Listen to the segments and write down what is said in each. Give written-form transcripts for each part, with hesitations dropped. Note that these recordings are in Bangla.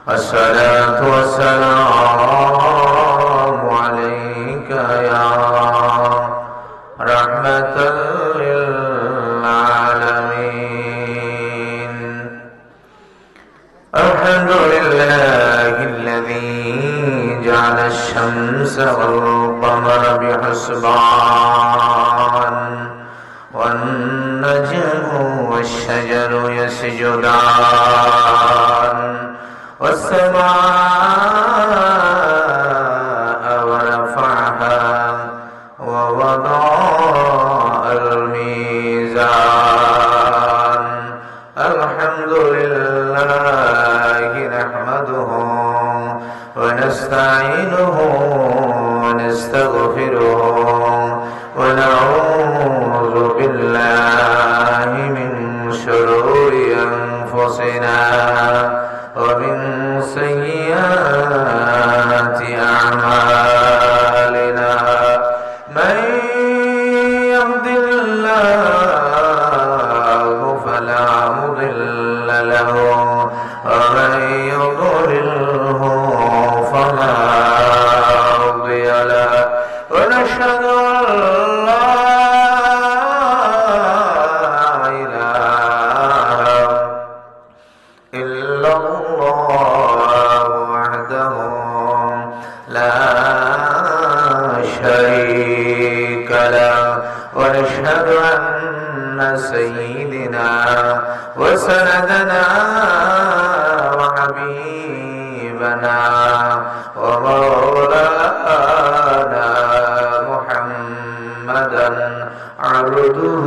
الصلاة والسلام عليك يا رحمة للعالمين. الحمد لله الذي جعل الشمس والقمر بحسبان والنجم والشجر يسجدان والسماء ورفعها ووضع الميزان. الحمد لله نحمده ونستعينه ونستغفره ونعوذ بالله من شرور أنفسنا ومن سيئات أعمالنا. من يهد الله فلا مضل له ومن يضلله فلا هادي له. ونشهد أن لا إله إلا الله وحده لا شريك له. ونشهد أن سيدنا وسندنا وحبيبنا ومولانا محمدا عبده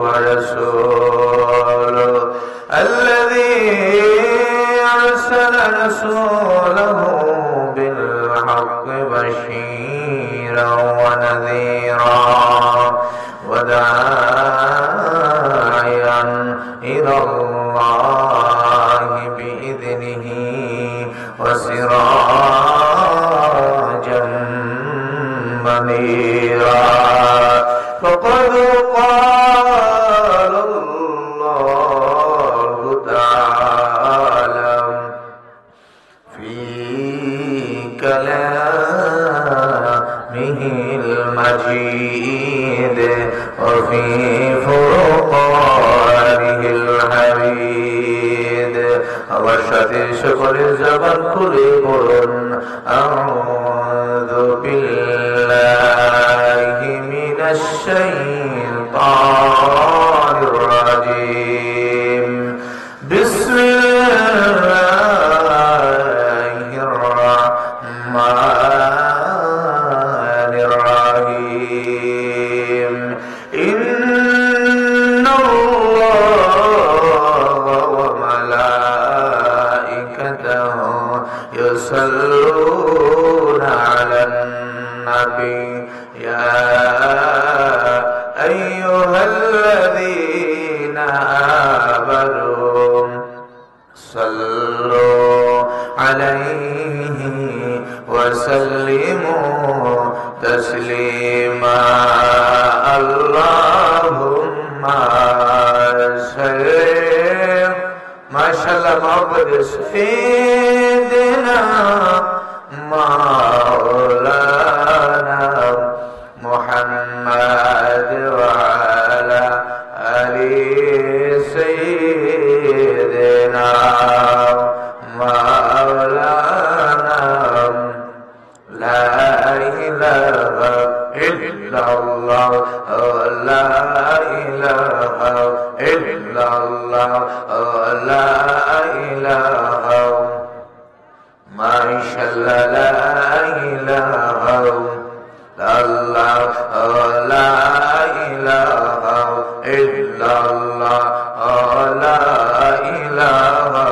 ورسوله الذي أرسل رسوله بالحق بشيرا ونذيرا وداعيا إلى الله بإذنه وسراجا منيرا. فقد قال الله تعالى في كلامه المجيد وفي فرقانه الحميد. আমার সাথে সকলের জবান খুলে পড়ুন আউযু বিল্লাহি মিনাশ শাইতানির রাজীম। বিসমিল্লাহির রাহমানির রাহিম। ইন্নাল্লাহা ওয়া মালাইকাতাহু ইউসাল্লুনা আলান নাবী ইয়া আইয়ুহাল্লাযীনা আমানু সাল্লু আলাইহি ওয়া সাল্লিমু তাসলিমা। আল্লাহুম্মা সাল্লি মাশাআল্লাহ মুহাম্মদ সাইয়্যিদিনা মাওলানা মুহাম্মদ ওয়া আলা আলি সাইয়্যিদিনা মাওলানা লা ইলাহা ইল্লাল্লাহ লা ইলাহা ইল্লাল্লাহ লা ইলাহা মাশাআল্লাহ লা ইলাহা ইল্লাল্লাহ লা ইলাহা ইল্লাল্লাহ লা ইলাহা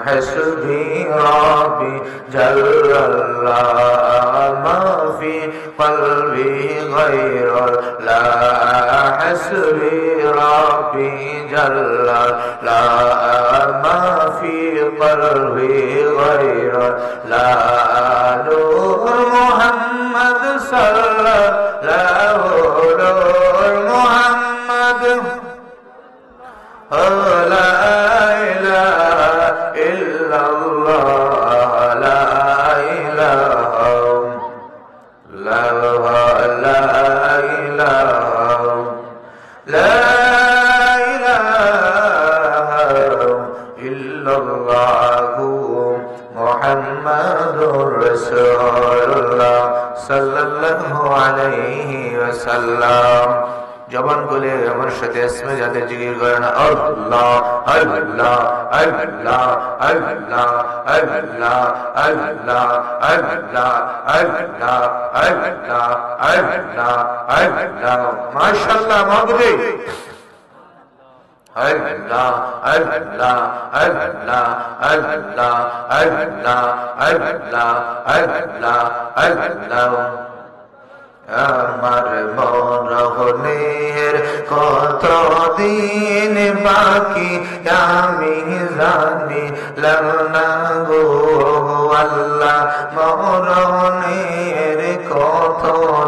حسبي ربي جل الله ما في قلبي غير لا. حسبي ربي جل الله ما في قلبي غير لا. نور محمد صلى الله نور محمد لا إله ইল্লাল্লাহু মুহাম্মাদুর রাসূলুল্লাহ সাল্লাল্লাহু আলাইহি ওয়াসাল্লাম। জবান খুলে আমার সাথে ইসমে জাতে জিকির করেন আল্লাহ আল্লাহ আল্লাহ আল্লাহ আল্লাহ আল্লাহ আল্লাহ আল্লাহ আল্লাহ আল্লাহ আল্লাহ মাশাআল্লাহ মাবুদে আল্লাহ আল্লাহ আল্লাহ আল্লাহ আল্লাহ আল্লাহ আল্লাহ আল্লাহ আমার মরণের কত দিন বাকি আমি জানি না গো আল্লাহ মরণের কত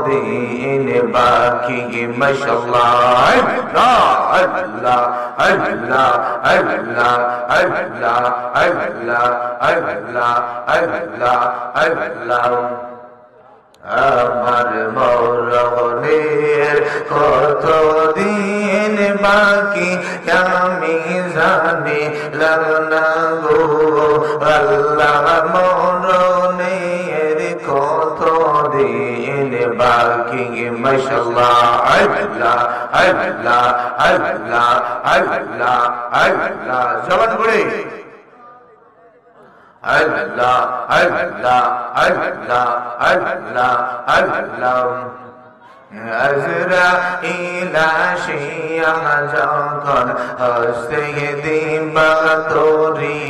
দিন বাকি মাশাআল্লাহ আল্লাহ আল্লাহ আল্লাহ আল্লাহ আল্লাহ আল্লাহ আল্লাহ আল্লাহ আমার মরণের কত দিন বাকি আমি জানি না গো আল্লাহ মরণের কত দিন বাকি মাশাআল্লাহ আল্লাহ আল্লাহ আল্লাহ আল্লাহ আল্লাহ জবান করে আল্লাহ আল্লাহ আল্লাহ আল্লাহ আল্লাহ আজরাইল আসিয়া যখন হস্তে দিবা তোরি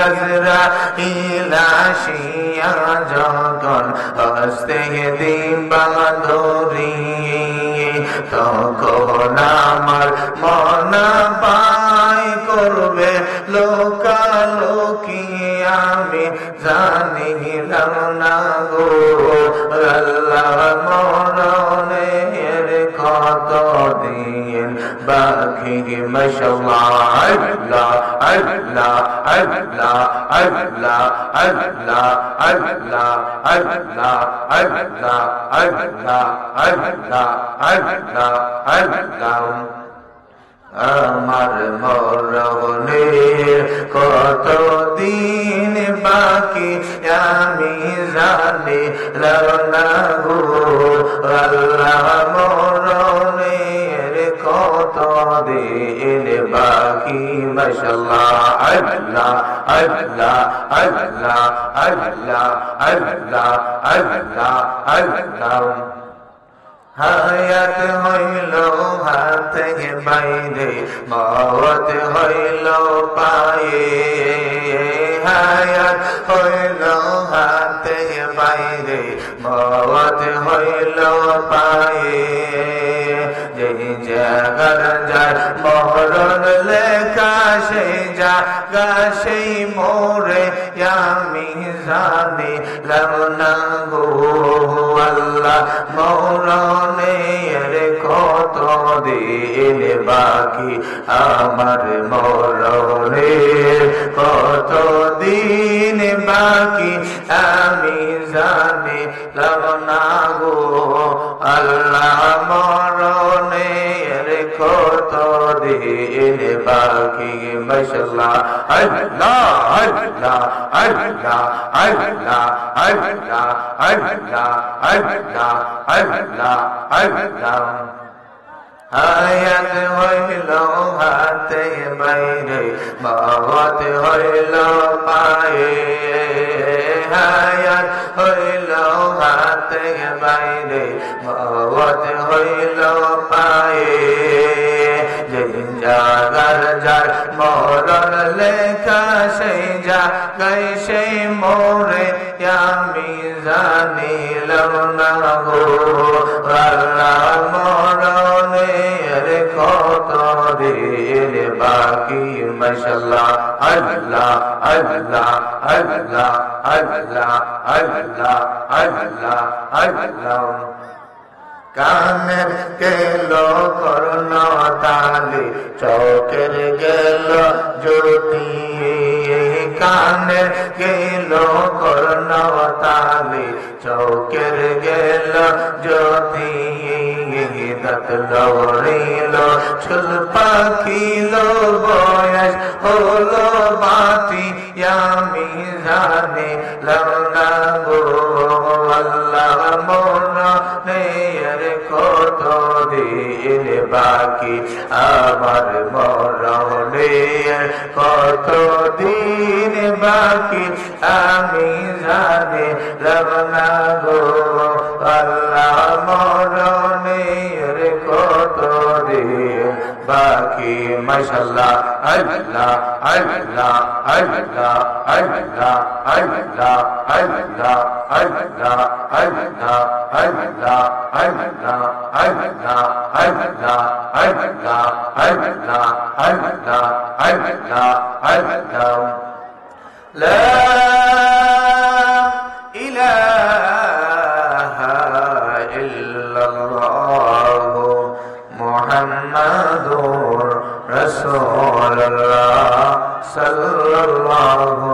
আজরাইল আসিয়া যখন হস্তে দিবা তোরি তখন আমার মন পায় করবে লোকালোকি আমি জানিলাম না গো আল্লাহ মরণের কত দিন বাকি মাশাআল্লাহ আল্লাহ আল্লাহ আল্লাহ আল্লাহ আল্লাহ আল্লাহ আল্লাহ আল্লাহ আল্লাহ আল্লাহ আল্লাহ আল্লাহ আমার মরণের কত দিন বাকি আমি জানি না গো আল্লাহ মরণের কত দিন বাকি মাশাআল্লাহ আল্লাহ আল্লাহ আল্লাহ আল্লাহ আল্লাহ আল্লাহ আল্লাহ হায়াত হইল হাতে বাইরে মওত হইল পায়ে হায়াত হইল হাতে বাইরে মওত হইল পায়ে যেই জায়গার যার মরণ লেখা সেই জায়গা সেই মোরে আমি জানি না গো আল্লাহ মরণের কত দিন বাকি আমার মরণের কত দিন বাকি আমি জানি না গো আল্লাহ মরণের কত দিন বাকি মাশাআল্লাহ আল্লাহ আল্লাহ আল্লাহ আল্লাহ আল্লাহ আল্লাহ আল্লাহ আল্লাহ আল্লাহ হায়াত হইল হাতে বাইরে মওত হইল পায়ে হায়াত হইল হাতে বাইরে মওত হইল পায়ে যেই জাগার যার মরণ লেখা সেই জাগায় সেই মোরে আমি জানিলাম না গো আল্লাহ মরণের কত দিন বাকি মাশাআল্লাহ আল্লাহ আল্লাহ আল্লাহ আল্লাহ আল্লাহ আল্লাহ আল্লাহ কানের গেল করুণ তালি চোখের গেল জ্যোতি কানের গেল করুণ তালি চোখের গেল জ্যোতি লড়িল চুল পাখিল বয়স হলো মাটি আমি জানি লড়না গো আল্লাহ মরণের কত দিন বাকি আমার মরণের কত দিন বাকি আমি জানি লড়না গো আল্লাহ মরণের কত দিন বাকি মাশাআল্লাহ আল্লাহ আল্লাহ আল্লাহ আল্লাহ আল্লাহ আল্লাহ আল্লাহ আল্লাহ আল্লাহ আল্লাহ আল্লাহ আল্লাহ আল্লাহ আল্লাহ আল্লাহ আল্লাহ আল্লাহ লা ইলাহা ইল্লাল্লাহ মুহাম্মাদুর রাসূলুল্লাহ সাল্লাল্লাহু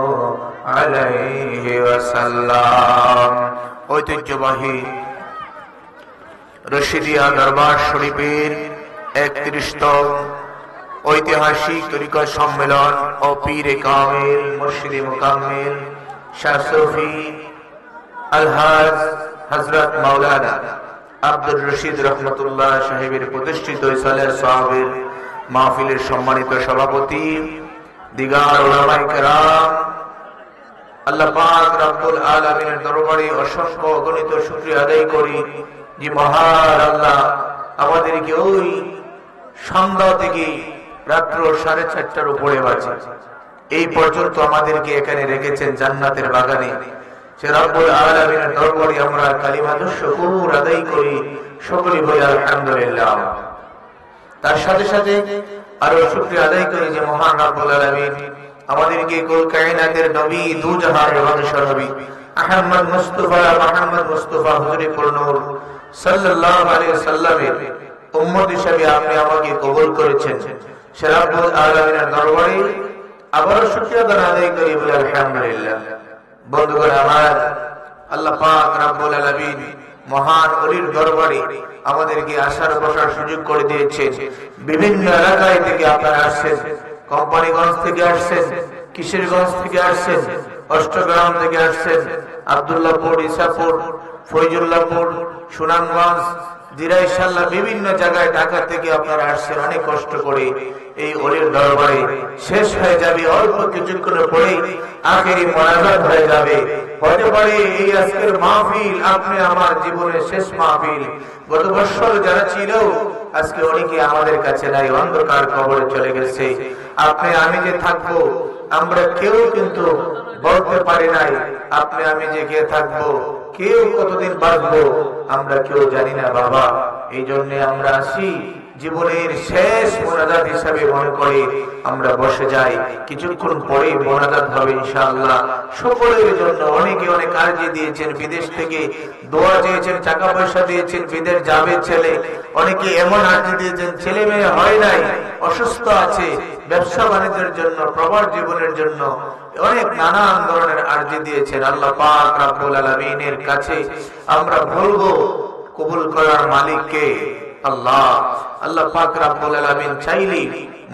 আলাইহি ওয়াসাল্লাম। ঐতিহ্যবাহী রশিদিয়া দরবার শরীফের 31তম ঐতিহাসিক তরিকত সম্মেলন ও পীরে কামিল মুর্শিদে মুকাম্মিল শাহ সুফি আলহাজ হযরত মাওলানা আব্দুর রশিদ রহমতুল্লাহ সাহেবের প্রতিষ্ঠিত ইসালের সাহাবের মাহফিলের সম্মানিত সভাপতি দিগার উলামায়ে কেরাম, আল্লাহ পাক রব্বুল আলামিনের দরবারে অসংখ্য অগণিত শুকরিয়া আদায় করি যে মহান আল্লাহ আমাদেরকে ওই সন্ধ্যা থেকে রাত্র 4:30টার উপরে বাজে এই পর্যন্ত আমাদেরকে এখানে রেখেছেন জান্নাতের বাগানে। সে রব্বুল আলামিনের দরবারে আমরা কালিমাতুশ শুকর আদায় করি, সকলে বলি আলহামদুলিল্লাহ। তার সাথে সাথে আরো শুকরিয়া আদায় করি যে মহান রব্বুল আলামিন আমাদেরকে কুল কায়নাতের নবী দু জাহানের বাদশা নবী আহমদ মুস্তাফা হুজুরে পুরনূর সাল্লাল্লাহু আলাইহি ওয়াসাল্লামের উম্মত হিসেবে আপনি আমাকে কবুল করেছেন। সে রব্বুল আলামিনের দরবারে আবার শুকরিয়া আদায় করি বলি আলহামদুলিল্লাহ। বন্ধুগণ আমার, আল্লাহ পাক রব্বুল আলামিন মহান ওলির দরবারে আমাদেরকে আসার বসার সুযোগ করে দিয়েছেন। বিভিন্ন এলাকায় থেকে আপনারা আসছেন, কোম্পানিগঞ্জ থেকে আসছেন, কিশোরগঞ্জ থেকে আসছেন, অষ্টগ্রাম থেকে আসছেন, আব্দুল্লাহপুর, ইসাপুর, ফয়জুল্লাহপুর, সুনামগঞ্জ, দিরাইশাল্লাহ বিভিন্ন জায়গায় ঢাকা থেকে আপনারা আসছেন অনেক কষ্ট করে এই ওলির দরবারে। শেষ হয়ে যাবে অল্প কিছুক্ষণ পরে, আখেরি মোনাজাত হয়ে যাবে। হতে পারে এই আজকের মাহফিল আপনি আমার জীবনের শেষ মাহফিল। গত বছর যারা ছিল আজকে অনেকে আমাদের কাছে নাই, অন্ধকার কবরে চলে গেছে। আপনি আমি যে থাকবো আমরা কেউ কিন্তু বলতে পারি নাই। আপনি আমি যে কে থাকবো, কেউ কতদিন বাঁচবো আমরা কেউ জানি না বাবা। এই জন্য আমরা আসি জীবনের শেষ মোনাজাত হিসাবে মনে করে আমরা বসে যাই। কিছুক্ষণ পরে মোনাজাত হবে ইনশাআল্লাহ। সকলের জন্য অনেকে অনেক আরজি দিয়েছেন, বিদেশ থেকে দোয়া চেয়েছেন, টাকা পয়সা দিয়েছেন, বিদেশ যাবে ছেলে। অনেকে এমন আরজি দিয়েছেন ছেলে মেয়ে হয় নাই, অসুস্থ আছে, ব্যবসা বাণিজ্যের জন্য, প্রবাস জীবনের জন্য অনেক নানান ধরনের আরজি দিয়েছেন। আল্লাহ পাক রব্বুল আলামিনের কাছে আমরা বলবো কবুল করার মালিক কে? আল্লাহ। আল্লাহ পাক রব্বুল আলামিন চাইলে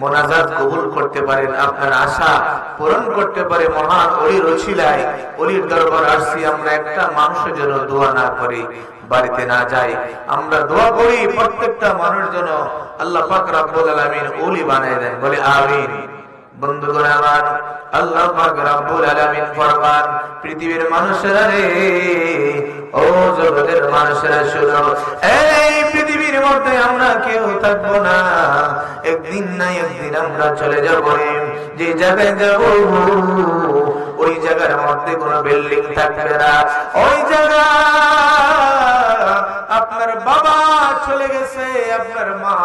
মোনাজাত কবুল করতে পারেন, আপনার আশা পূরণ করতে পারে। মহান ওলির ওসিলায় ওলির দরবার আসছি, আমরা একটা মানুষের জন্য দোয়া না করি বাড়িতে না যাই। আমরা দোয়া করি প্রত্যেকটা মানুষের জন্য আল্লাহ পাক রব্বুল আলামিন ওলি বানায় দেন, বলে আমিন। বন্ধুগণ আমার, আল্লাহ পাক রব্বুল আলামিন ফরমান, পৃথিবীর মানুষেরা রে, ও জগতের মানুষেরা শুনো, এই পৃথিবীর মধ্যে আমরা কেউ থাকবো না। একদিন না একদিন আমরা চলে যাব। যে জায়গায় যাব ওই জায়গার মধ্যে কোনো বিল্ডিং থাকবে না। ওই জায়গা আপনার বাবা চলে গেছে, আপনার মা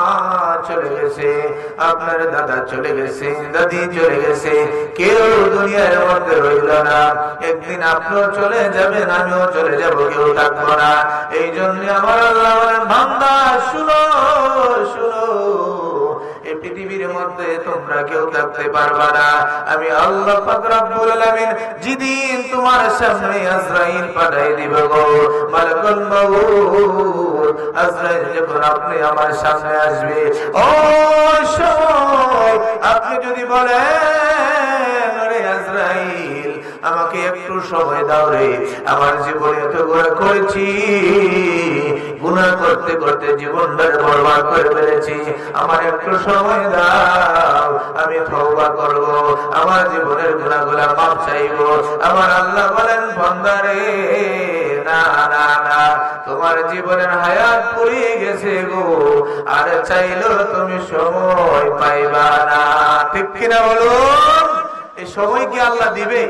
চলে গেছে, আপনার দাদা চলে গেছে, দাদি চলে গেছে, কেউ দুনিয়ার মধ্যে রইল না। একদিন আপনিও চলে যাবেন, আমিও চলে যাব, কেউ থাকবো না। এই জন্য আমার আল্লাহ বলেন, বান্দা শুনো শুনো, এই পৃথিবীর মধ্যে তোমরা কেউ থাকতে পারবা না। আমি আল্লাহ পাক রব্বুল আলামিন যেদিন তোমার সামনে আজরাইল পাঠাই দিব গো, মালাকুল মউত আজরাইল যখন আপনি আমার সামনে আসবে, ও সময় আপনি যদি বলেন আরে আজরাইল আমাকে একটু সময় দাও রে, আমার জীবনে এত গুনাহ করেছি, গুনাহ করতে করতে জীবনটা বরবাদ করে ফেলেছি, আমার একটু সময় দাও, আমি তওবা করব, আমার জীবনের গুনাহগুলো মাফ চাইব। আমার আল্লাহ বলেন বান্দারে না না না, তোমার জীবনের হায়াত ফুরিয়ে গেছে গো, আর চাইলেও তুমি সময় পাইবা না। ঠিক কিনা বলুন? এই সময় কি আল্লাহ দিবে?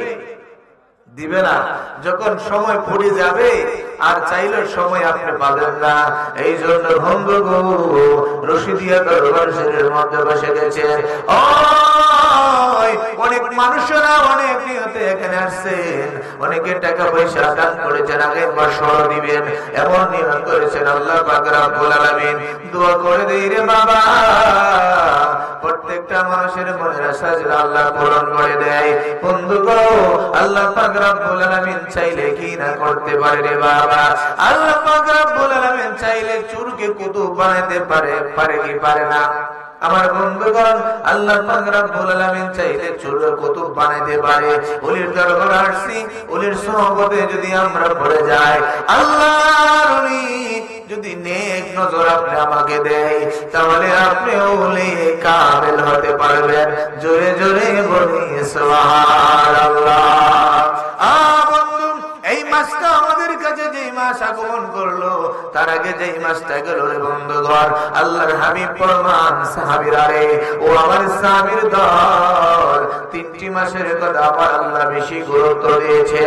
দিবে না। যখন সময় ফুরিয়ে যাবে আর চাইলে সময় আপনি পাবেন না। এই জন্য বন্ধু গো, রশিদিয়া দরবার শরীরের মধ্যে বসে গেছে। অনেক মানুষরা অনেক নিয়তে এখানে আসছেন, অনেকে টাকা পয়সা দান করেছেন, আগের বছর দিবেন এমন নিয়ত করেছেন। আল্লাহ পাক রব্বুল আলামিন দোয়া করে দেই রে বাবা, প্রত্যেকটা মানুষের মনের আশা যেন আল্লাহ পূরণ করে দেয়। বন্ধু গো, আল্লাহ পাক রব্বুল আলামিন চাইলে কি না করতে পারে রে বাবা? আল্লাহ পাক রব্বুল আলামিন চাইলে চুরকে কুতুব বানাতে পারে কি পারে না? আমার বন্ধুগণ, আল্লাহ পাক রব্বুল আলামিন চাইলে চুরকে কুতুব বানাতে পারে। ওলির দরবারে আসছি, ওলির সোহবতে যদি আমরা পড়ে যাই, আল্লাহর ওলি যদি নেক নজর আপনি আমাকে দেয়, তাহলে আপনি ওলি কামেল হতে পারবেন। জোরে জোরে বলি সুবহানাল্লাহ। বন্ধু, এই মাসটা আমাদের কাছে যেই মাস আগমন করলো, তার আগে যেই মাসটা গেল রে বন্ধুগণ, আল্লাহর হাবিব ফরমান সাহাবীরা রে, ও আমার সাহাবীর দল, 3টি মাসের কথা আমার আল্লাহ বেশি গুরুত্ব দিয়েছে।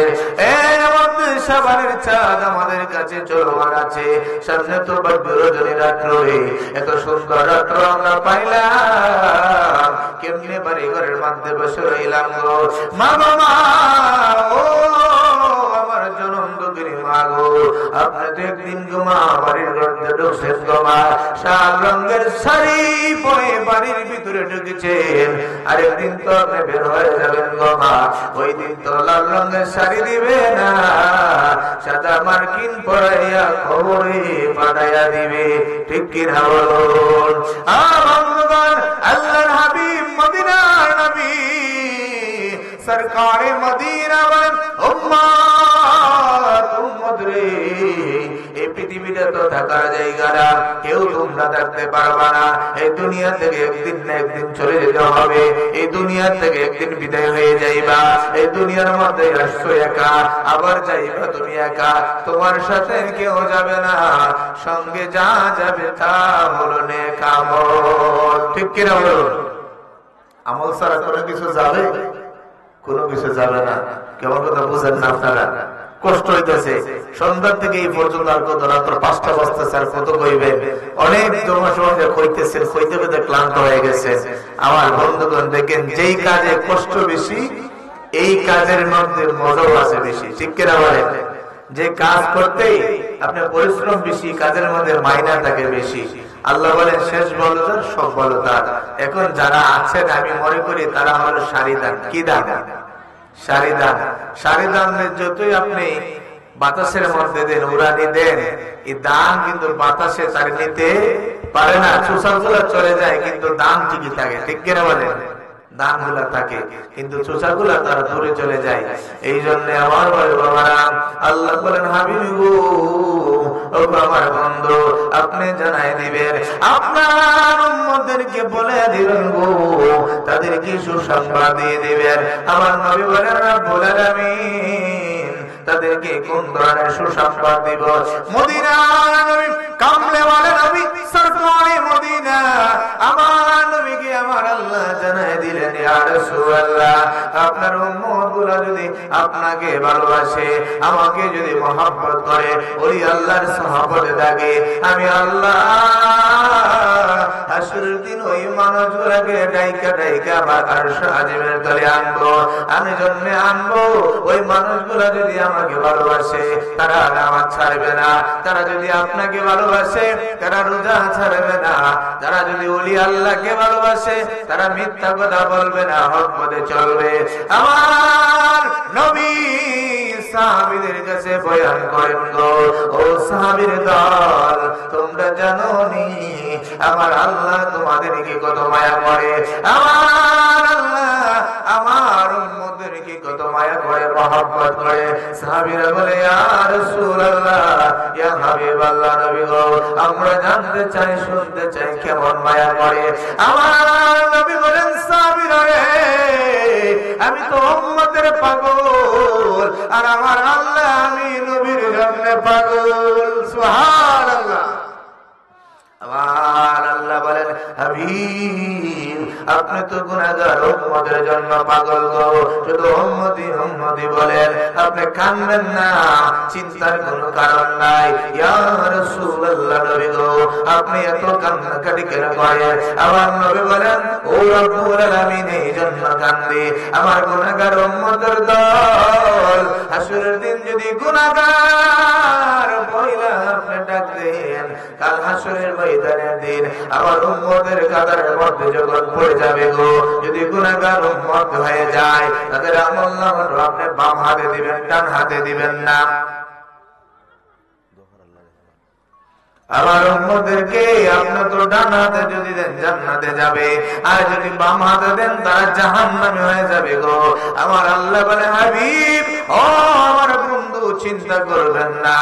এর মধ্যে শাবানের চাঁদ আমাদের কাছে চলমান আছে, সামনে তো রজনী রাত্র রে, এত সুন্দর রাত্র আমরা পাইলাম, কেমনে বাড়ি ঘরের মধ্যে বসে রইলাম গো। মা বাবা, ও আমার জনম দুঃখী মা গো, আপনি তো একদিন গোমা বাড়ির মধ্যে ঢুকছেন গোমা, শাল রঙের শাড়ি পরে বাড়ির ভিতরে ঢুকেছেন, আরেকদিন তো আপনি বের হয়ে যাবেন গোমা, ওই দিন তো লাল রঙের শাড়ি দিবে না, সাদা মার্কিন পরাইয়া খবরে পাঠাইয়া দিবে। ঠিক কিনা বলুন? আল্লাহর হাবিব মদিনার নবী সরকারে মদিনা বলেন, উম্মত উম্মত রে, এই পৃথিবীটা তো থাকার জায়গা না, কেউ তোমরা থাকতে পারবা না। এই দুনিয়া থেকে একদিন না একদিন চলে যেতে হবে, এই দুনিয়া থেকে একদিন বিদায় হয়ে যাইবা। এই দুনিয়ার মধ্যে আসছো একা, আবার যাইবা তুমি একা, তোমার সাথে কেউ যাবে না, সঙ্গে যা যাবে তা হলো নেক আমল। ঠিক কিনা বলুন? আমল ছাড়া কোনো কিছু যাবে? কোনো কিছু যাবে না। কেমন কথা বুঝেন না আপনারা? কষ্ট হইতেছে সন্ধ্যা থেকে এই পর্যন্ত, আর কত রাত্র 5টা বাজতেছে, আর কত কইবেন? অনেক জমা সমাজে কইতেছেন, কইতে কইতে ক্লান্ত হয়ে গেছে। আমার বন্ধুগণ দেখেন, যেই কাজে কষ্ট বেশি এই কাজের মধ্যে মজাও আছে বেশি। ঠিক কিনা বলেন? যে কাজ করতেই আপনার পরিশ্রম বেশি, কাজের মধ্যে মাইনা থাকে বেশি। আল্লাহ বলেন শেষ বলো যার, সব বলো তার। এখন যারা আছেন আমি মনে করি তারা হলো সারিদান। কি দান? সারিদান। সারিদানের যতই আপনি বাতাসের মধ্যে দেন, উড়ানি দেন, এই দান কিন্তু বাতাসে তার নিতে পারে না। চুষার গুলা চলে যায় কিন্তু দান ঠিকই থাকে। ঠিক কিনা বলেন? দান গুলা থাকে কিন্তু চোষা গুলা তারা দূরে চলে যায়। এই জন্য আমার বাবারা আল্লাহ বলেন, হাবিব গো, ও আমার বন্ধু, আপনি জানাই দিবেন, আপনার উম্মতদেরকে বলে দিবেন গো, তাদেরকে সুসংবাদ দিয়ে দিবেন। আমার নবী বলেন, রব্বুল আলামিন তাদেরকে কোন ধরনের সুসংবাদ দিব? মদিনার নবী, কামলেওয়ালা নবী, সরকারে মদিনা, আমার নবীকে আমার আল্লাহ জানাই দিলেন, ইয়া রাসূলুল্লাহ, আপনার উম্মতগুলো যদি আপনাকে ভালোবাসে, আমাকে যদি মহব্বত করে, ওই আল্লাহর সাহাবতে থাকে, আমি আল্লাহ হাসরের দিন ওই মানুষগুলোকে ডাইকা আমার আরশ আজিমের তলে আনবো। আমি জন্য আনবো ওই মানুষগুলো যদি আমাকে ভালোবাসে তারা নামাজ ছাড়বে না, তারা যদি আপনাকে ভালোবাসে তারা রোজা ছাড়বে না, তারা যদি ওলি আল্লাহকে ভালোবাসে তারা মিথ্যা কথা বলবে না, হক পথে চলবে। আমার নবী সাহাবীদের কাছে বয়ান করেন গো, ও সাহাবীর দল, তোমরা জানো নি আমার আল্লাহ তোমাদেরকে কত মায়া করে, আমার আল্লাহ আমার উম্মতদেরকে কত মায়া করে, মহব্বত করে। সাহাবীরা বলে, ইয়া রাসূলুল্লাহ, ইয়া হাবিবাল্লাহ, নবী গো, আমরা জানতে চাই, শুনতে চাই কেমন মায়া করে। আমার নবী বলেন, সাহাবীরা রে, আমি তো উম্মতের পাগল, আর আমার আল্লাহ আমি নবীর জন্য পাগল। সুবহানাল্লাহ। আমার আল্লাহ বলেন, হাবিব আপনি তো গুনাহগার, উম্মতের জন্য পাগল গো, শুধু উম্মতি উম্মতি বলেন, আপনি কাঁদবেন না, চিন্তার কোনো কারণ নাই। ইয়া রাসূলুল্লাহ, নবী গো, আপনি এত কান্নাকাটি কেন করেন? আমার নবী বলেন, ও রব্বুল আলামিন, এই জন্য কান্দি, আমার গুনাহগার উম্মতের দল হাসরের দিন যদি গুনাহগার বইলা আপনি ডাক দেন, কাল হাসরের ময়দানের দিন আমার উম্মতের কাতারের মধ্যে যখন পড়ে যাবে গো, যদি গুনাহগার উম্মত হয়ে যায়, তাদের আমলনামা আপনি বাম হাতে দিবেন, ডান হাতে দিবেন না। আমার উম্মতদেরকে আপনি তো ডান হাতে যদি দেন জান্নাতে যাবে, আর যদি বাম হাতে দেন তারা জাহান্নামে হয়ে যাবে গো। আমার আল্লাহ বলে, হাবিব ও আমার বন্ধু, চিন্তা করবেন না,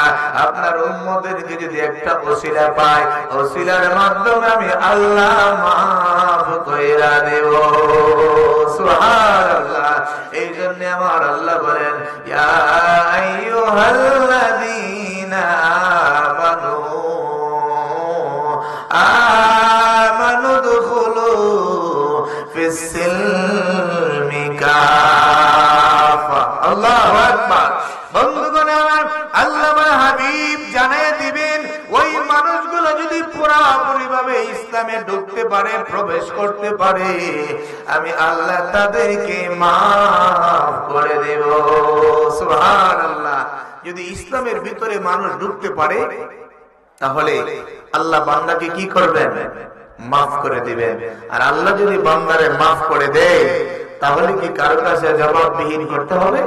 আপনার উম্মতদেরকে যদি একটা ওসিলা পায়, ওসিলার মাধ্যমে আমি আল্লাহ মাফ কইরা দেব। সুবহানাল্লাহ। এই জন্য আমার আল্লাহ বলেন, ইয়া আইয়ুহাল্লাযীনা আমানু আমানু দুখুলু ফিস-সিলমি কাফা। আল্লাহু আকবার। বন্ধুগণ আমার, আল্লাহ হাবিব জানায় দিবেন, ওই মানুষগুলো যদি পুরোপুরি ভাবে ইসলামে ঢুকতে পারে, প্রবেশ করতে পারে, আমি আল্লাহ তাদেরকে মাফ করে দেব। সুবহানাল্লাহ। যদি ইসলামের ভিতরে মানুষ ঢুকতে পারে, তাহলে আল্লাহ বান্দাকে কি করবেন? মাফ করে দিবেন। আর আল্লাহ যদি বান্দারে মাফ করে দেয়, তাহলে কি কারো কাছে জবাবদিহি করতে হবে?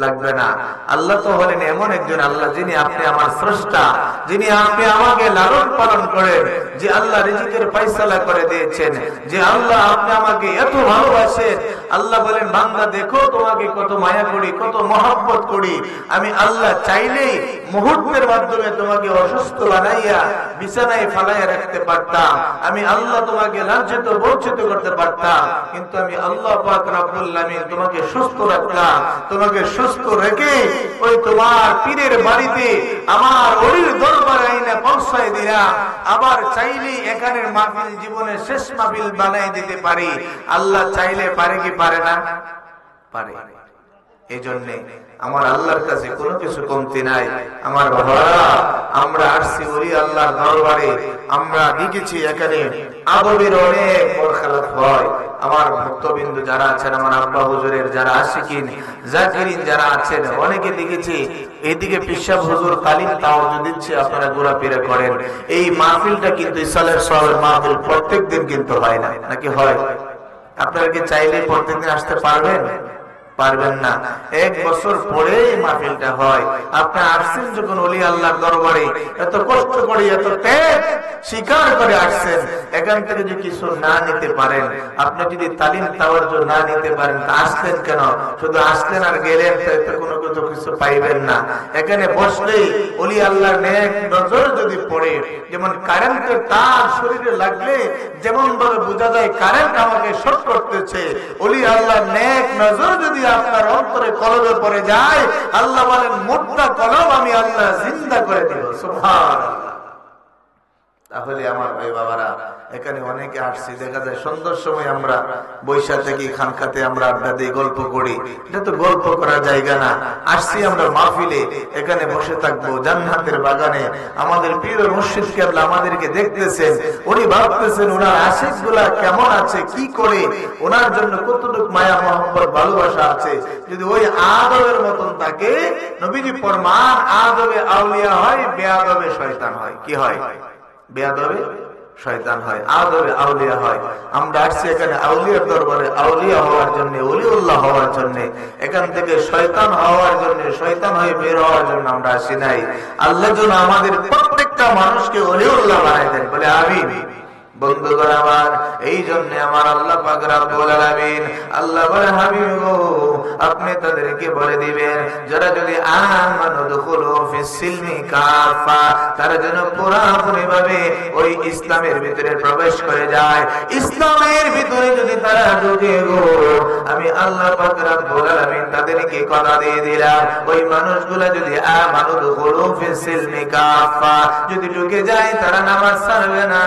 লাগবে না। আল্লাহ তো হলেন এমন একজন আল্লাহ, যিনি আপনি আমার স্রষ্টা, যিনি আপনি আমাকে লালন পালন করেন, যে আল্লাহ রিজিকের ফয়সালা করে দিয়েছেন, যে আল্লাহ আপনি আমাকে এত ভালোবাসেন। আল্লাহ বলেন, বান্দা দেখো তোমাকে কত মায়া করি, কত মহব্বত করি। আমি আল্লাহ চাইলেই মুহূর্তের মাধ্যমে তোমাকে অসুস্থ বানাইয়া বিছানায় ফালাইয়া রাখতে পারতাম। আমি আল্লাহ তোমাকে লাঞ্ছিত বঞ্চিত করতে পারতাম, কিন্তু আমি আল্লাহ পাক রব্বুল আলামিন তোমাকে সুস্থ রাখলাম। তোমাকে সুস্থ রেখে ওই তোমার পীরের বাড়িতে আমার ওলির দরবারে আইনা পৌঁছায় দিলাম। আবার চাইলে এখানের মাহফিল জীবনের শেষ মাহফিল বানাই দিতে পারি। আল্লাহ চাইলে পারে কি পারে না? পারে। এই জন্য আমার আল্লাহর কাছে কোনো কিছু কমতি নাই। আমার বাবারা, আমরা আসছি ওলি আল্লাহর দরবারে, আমরা দেখেছি এখানে আদবের অনেক বরখালাত হয়। আমার ভক্তবিন্দু যারা আছেন, আমার আব্বা হুজুরের যারা আশিকিন জাকিরিন যারা আছেন, অনেকে দেখেছি এইদিকে পিশাব হুজুর কালীন তাওয়াজ্জুহ দিচ্ছে, আপনারা ঘোরাফেরা করেন। এই মাহফিলটা কিন্তু ইসালের সওয়াবের মাহফিল, প্রত্যেকদিন কিন্তু হয় না, নাকি হয়? আপনারা কি চাইলে প্রত্যেকদিন আসতে পারবেন? পারবেন না। এক বছর পরে মাহফিলটা হয়। আপনি আসছেন যখন ওলি আল্লাহর দরবারে, এত কষ্ট করে, এত ত্যাগ স্বীকার করে আসছেন, এখান থেকে যদি কিছু না নিতে পারেন, আপনি যদি তালিম তাওয়াজ্জুহ না নিতে পারেন, তা আসলেন কেন? শুধু আসলেন আর গেলেন, তো কোনো কিছু পাইবেন না। এখানে বসলেই ওলি আল্লাহর নেক নজর যদি পড়ে, যেমন কারেন্টের তার শরীরে লাগলে যেমন ভাবে বোঝা যায় কারেন্ট আমাকে শর্ট করতেছে, ওলি আল্লাহর নেক নজর যদি আপনার অন্তরে কলবে পড়ে যায়, আল্লাহ বলেন মুর্দা কলব আমি আল্লাহ জিন্দা করে দিব। সুবহানাল্লাহ। তাহলে আমার ভাই বাবারা, এখানে অনেকে আসছি, দেখা যায় সন্ধ্যার সময় আমরা বৈশাখ থেকে খানকাতে আমরা আড্ডা দিই, গল্প করি। এটা তো গল্প করার জায়গা না। আসছি আমরা মাহফিলে, এখানে বসে থাকবো জান্নাতের বাগানে। আমাদের প্রিয় মুর্শিদ কেবলা আমাদেরকে দেখতেছেন, উনি ভাবতেছেন ওনার আশিক গুলা কেমন আছে, কি করে, ওনার জন্য কতটুকু মায়া মহব্বত ভালোবাসা আছে। যদি ওই আদবের মতন থাকে, নবীজি ফরমান আদবে আউলিয়া হয়, বেআদবে শয়তান হয়। কি হয়? বেয়াদবে শয়তান হয়, আদবে আউলিয়া হয়। আমরা আসছি এখানে আউলিয়ার দরবারে আউলিয়া হওয়ার জন্য, ওলিউল্লাহ হওয়ার জন্য। এখান থেকে শয়তান হওয়ার জন্য, শয়তান হয়ে বের হওয়ার জন্য আমরা আসি নাই। আল্লাহ যেন আমাদের প্রত্যেকটা মানুষকে ওলিউল্লাহ বানাই দেন, বলে আমিন। বন্ধুগণ আমার, এই জন্য আমার আল্লাহ পাক রব্বুল আলামিন আল্লাহ বলে, হাবিব গো, আপনি তাদেরকে বলে দিবেন, যারা যদি আমানু দুখুলু ফিস সিলমি কাফা, তারা যেন পুরোপুরি ভাবে ওই ইসলামের ভিতরে প্রবেশ করে যায়। ইসলামের ভিতরে যদি তারা ঢুকে গো, আমি আল্লাহ পাক রব্বুল আলামিন তাদেরকে কথা দিয়ে দিলাম, ওই মানুষগুলা যদি আমানু দুখুলু ফিস সিলমি কাফা, যদি ঢুকে যায়, তারা নামাজ ছাড়বে না,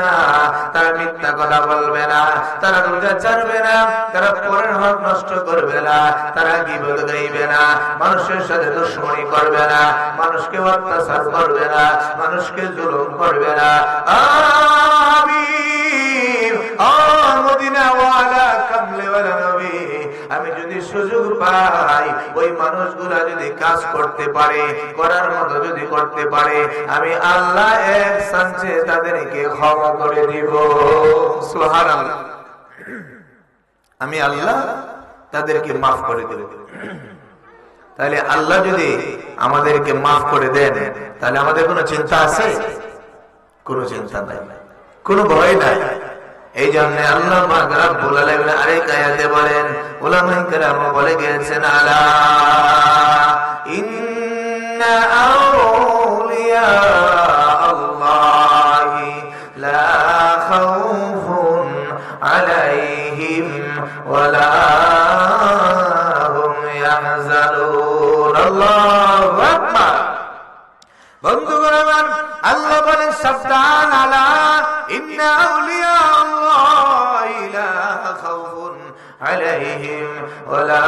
তারা মিথ্যা কথা বলবে না, তারা রোজা ছাড়বে না, তারা পরের হক নষ্ট করবে না, তারা গীবত গাইবে না, মানুষের সাথে দুশমনি করবে না, মানুষকে অত্যাচার করবে না, মানুষকে জুলুম করবে না। আমিন। ও মদিনা ওয়ালা কামলে ওয়ালা নবী, আমি যদি সুযোগ পাই, ওই মানুষগুলা যদি কাজ করতে পারে, করার মতো যদি করতে পারে, আমি আল্লাহ এক চান্সে তাদেরকে ক্ষমা করে দিব। সুবহানাল্লাহ। আমি আল্লাহ তাদেরকে মাফ করে দেব। তাহলে আল্লাহ যদি আমাদেরকে মাফ করে দেন, তাহলে আমাদের কোনো চিন্তা আছে? কোনো চিন্তা নাই, কোনো ভয় নাই। এই জন্য আল্লাহ পাক রব্বুল আলামিন আরেক আয়াতে বলেন, উলামায়ে কেরাম বলে গেছেন, আলা ইন্না আউলিয়া আল্লাহি লা খাউফুন আলাইহিম ওয়ালা হুম ইয়াহজানুন। আল্লাহু আকবার। বন্ধুগণ আমার, আল্লাহ বলেন, সাবধান, আলা ইন্না আউলিয়া আল্লাহি লা খাউফুন আলাইহিম ওয়ালা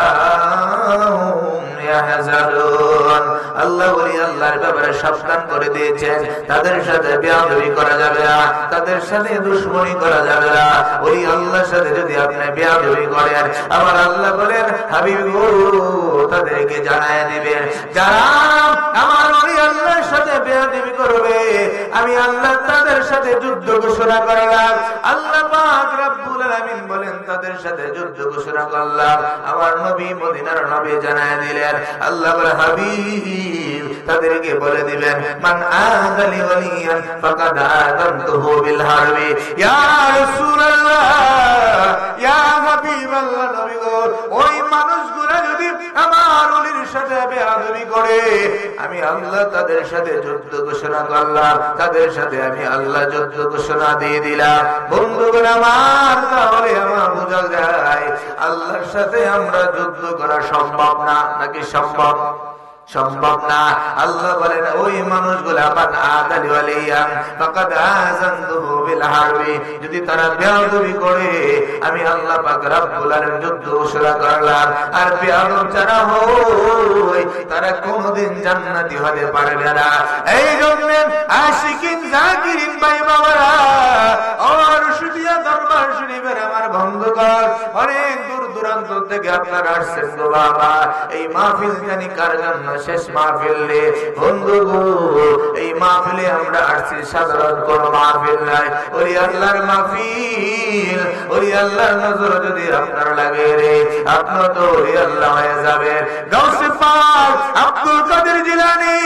হুম ইয়াহজানুন। আল্লাহ বলি আল্লাহর ব্যাপারে সাবধান করে দিয়েছেন, তাদের সাথে বেয়াদবি করা যাবে না, তাদের সাথে দুশমনি করা যাবে না। ওই আল্লাহর সাথে যদি আপনি বেয়াদবি করেন, আমার আল্লাহ বলেন, হাবিব গো, তাদেরকে জানায় দিবেন, যারা আমার ওই আল্লাহর সাথে বেয়াদবি করবে, আমি আল্লাহ তাদের সাথে যুদ্ধ ঘোষণা করলাম। আল্লাহ পাক রব্বুল আলামিন বলেন, তাদের সাথে যুদ্ধ ঘোষণা করলাম। আমার নবী, মদিনার নবী জানায় দিলেন, আল্লাহ বলে, হাবিব তাদেরকে বলে দিবেন, মান আযালি ওয়ালিয়ান ফাকাদ আযানতুহু বিল হারবি। ইয়া রাসূলুল্লাহ, ইয়া হাবিবাল্লাহ, নবী গো, ওই মানুষগুলো যদি আমার ওলির সাথে বেয়াদবি করে, আমি আল্লাহ তাদের সাথে যুদ্ধ ঘোষণা করলাম, তাদের সাথে আমি আল্লাহ যুদ্ধ ঘোষণা দিয়ে দিলাম। বন্ধুগণ আমার, তাহলে আমার বোঝা যায় আল্লাহর সাথে আমরা যুদ্ধ করা সম্ভব না, নাকি সম্ভব? সম্ভব না। আল্লাহ বলেন, ওই মানুষগুলো মান আযালি ওয়ালিয়ান ফাকাদ আযানতুহু বিল হারবি, যদি তারা বেয়াদবি করে, আমি আল্লাহ পাক রব্বুল আলামিন যুদ্ধ ঘোষণা করলাম। আর বেয়াদব যারা হয়, তারা কোনদিন জান্নাতি হতে পারবে না। এই জন্য আশিকিন জাকিরিন ভাই বাবারা, আর সুদিয়া দরবার শরীফের আমার বন্ধুগণ, অনেক দূর দূরান্ত থেকে আপনারা আসছেন গো বাবা। এই মাহফিল জানি কার জন্য শেষ মাহফিল রে বন্ধু গো। এই মাহফিলে আমরা আসছি, সাধারণ কোন মাহফিল নাই, ওই আল্লাহর মাহফিল। ওই আল্লাহর নজর যদি আপনার লাগে রে, আপনার তো ওই আল্লাহ হয়ে যাবেন। গাউসে পাক আব্দুল কাদের জিলানী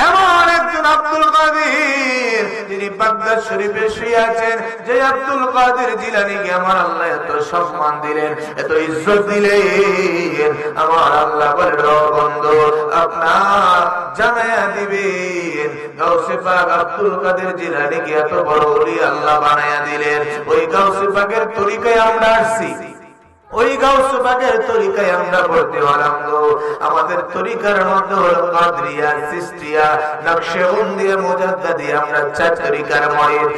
এমন একজন আব্দুল কাদের, যিনি বাগদাদ শরীফে শুয়ে আছেন। যে আব্দুল কাদের জিলানীকে আমার আল্লাহ এত সম্মান দিলেন, এত ইজ্জত দিলেন, আমার আল্লাহ বলে, বন্ধু আপনার জানায়া দিবেন, গাউসে পাক আব্দুল কাদের জিলানীকে এত বড় ওলি আল্লাহ বানায়া দিলেন। ওই গাউসে পাকের তরিকায় আমরা আসছি, ওই গাউস পাকের তরিকায় আমরা ভর্তি হলাম গো। আমাদের তরিকার মধ্যে হলো কাদরিয়া, চিশতিয়া, নকশবন্দিয়া, মুজাদ্দিদিয়া, আমরা চার তরিকার মরিদ।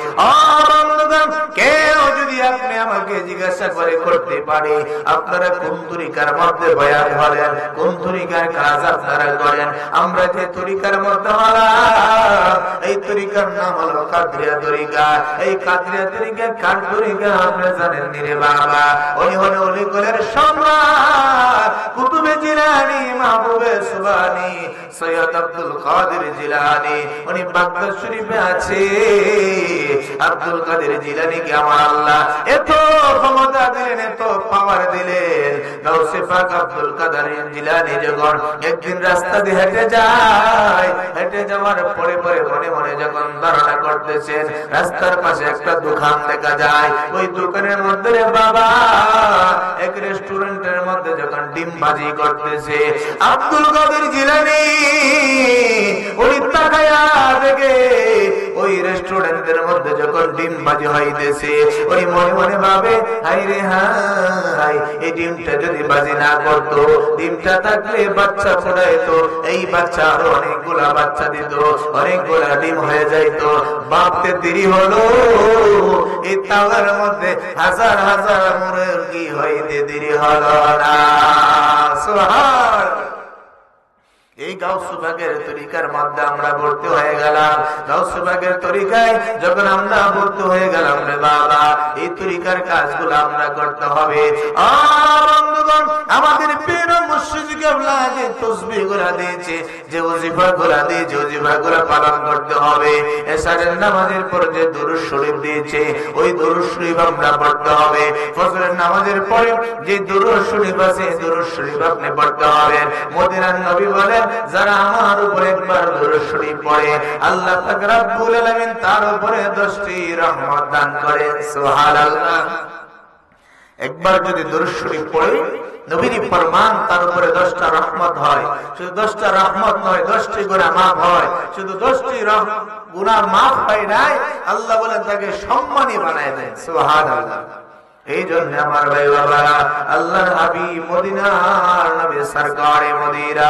বন্ধুগণ, কেউ যদি আপনি আমাকে জিজ্ঞাসা করে করতে পারে আপনারা কোন তরিকার মধ্যে বয়ান করেন, কোন তরিকার কাজ আপনারা করেন, আমরা যে তরিকার মধ্যে হলাম এই তরিকার নাম হলো কাদরিয়া তরিকা। এই কাদরিয়া তরিকা কার তরিকা আপনি জানেন নি রে বাবা? উনি হলো অলিকুলের সম্রাট কুতুবে জিলানী, মাহবুবে সুবহানী, সৈয়দ আব্দুল কাদের জিলানী। উনি বাগদাদ শরীফে আছে। আব্দুল কাদের জিলানীকে আমার আল্লাহ এত ক্ষমতা দিলেন, এত পাওয়ার দিলেন। গাউসে পাক আব্দুল কাদের জিলানী যখন একদিন রাস্তা দিয়ে হেঁটে যায়, হেঁটে যাওয়ার পরে পরে মনে মনে যখন ধারণা করতেছেন, রাস্তার পাশে একটা দোকান দেখা যায়। ওই দোকানের মধ্যে রে বাবা এক রেস্টুরেন্টের মধ্যে যখন ডিম ভাজি করতেছে, আব্দুল কাদের জিলানী ওই তাকায়া দেখে ওই রেস্টুরেন্টের মধ্যে যখন ডিম ভাজি হইতেছে, ওই মনে মনে ভাবে হাই রে হাই, এই ডিমটা যদি ভাজি না করতো, ডিমটা থাকলে বাচ্চা ফোটাইতো, এই বাচ্চা আরো অনেকগুলা বাচ্চা দিত, অনেকগুলা ডিম হয়ে যাইতো। ভাবতে দেরি হলো, এই তাওয়ার মধ্যে হাজার হাজার মুরগি হইতে দেরি হলো না। সুবহান। এই গাউসে পাকের তরিকার মধ্যে আমরা ভর্তি হয়ে গেলাম। গাউসে পাকের তরিকায় যখন আমরা ভর্তি হয়ে গেলাম রে বাবা, এই তরিকার কাজগুলো আমরা করতে হবে। বন্ধুগণ, আমাদের পীর মুর্শিদ কিবলা যে তাসবিহগুলো দিয়েছে, যে ওজিফাগুলো দিয়েছে, ওজিফাগুলো পালন করতে হবে। এশারের নামাজের পর যে দুরূদ শরীফ দিয়েছে, ওই দুরূদ শরীফ আমরা পড়তে হবে। ফজরের নামাজের পরে যে দুরূদ শরীফ আছে, দুরূদ শরীফ আপনি পড়তে হবে। মদিনার নবী বলেন, যারা আমার উপরে একবার দুরূদ শরীফ পড়ে, আল্লাহ পাক রব্বুল আলামিন তার উপরে 10টি রহমত দান করে। সুবহানাল্লাহ। একবার যদি দুরূদ শরীফ পড়ে, নবীর ফরমান তার উপরে 10টা রহমত হয়। শুধু 10টা রহমত নয়, 10টি গুনাহ মাফ হয়। শুধু 10টি গুনাহ মাফ হয় নাই, আল্লাহ বলেন তাকে সম্মানী বানায় দেন। সুবহানাল্লাহ। এই জন্য আমার ভাই বাবারা, আল্লাহর হাবিব মদিনার নবী সরকারে মদিনা,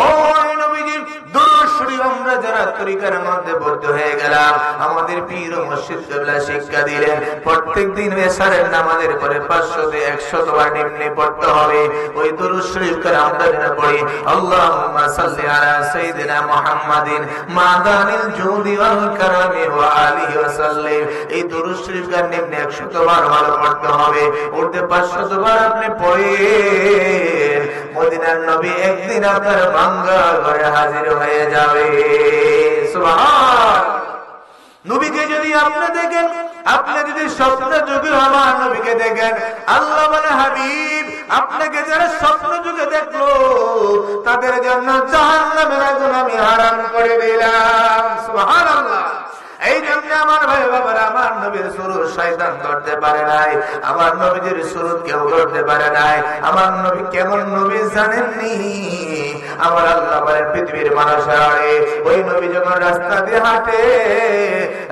ওই নবীজির দুরূদ শরীফ আমরা যারা তরিকার মধ্যে ভর্তি হয়ে গেলাম, আমাদের পীর ও মুর্শিদ কিবলা শিক্ষা দিলেন প্রত্যেকদিন এশারের নামাজের পরে 500 থেকে 100 বার নিম্নে পড়তে হবে। ওই দুরূদ শরীফ করে আমরা যেন পড়ি, আল্লাহুম্মা সাল্লি আলা সাইয়্যিদিনা মুহাম্মাদিন মাদানিল জুদি ওয়াল কারামি ওয়া আলিহি ওয়া সাল্লিম। এই দুরূদ শরীফ কার নিম্নে 100 বার ভালো পড়তে হবে। উর্দে 500 বার আপনি পড়েন, মদিনার নবী একদিন আপনার ভাঙ্গা ঘরে হাজির হয়ে যাবে। সুবহান। নবীকে যদি আপনি দেখেন, আপনি যদি স্বপ্ন যুগে আমার নবীকে দেখেন, আল্লাহ বলে হাবিব আপনাকে যারা স্বপ্ন যুগে দেখলো তাদের জন্য জাহান্নামের আগুন আমি হারাম করে দিলাম। সুবহানাল্লাহ। এই জন্য আমার ভাই বাবারা, আমার নবীর সুরুত শয়তান করতে পারে নাই, আমার নবীর সুরুত কেউ করতে পারে নাই। আমার নবী কেমন নবী জানেননি? আমার আল্লাহ বলেন পৃথিবীর মানুষেরা, ওই নবী যখন রাস্তা দিয়ে হাঁটে,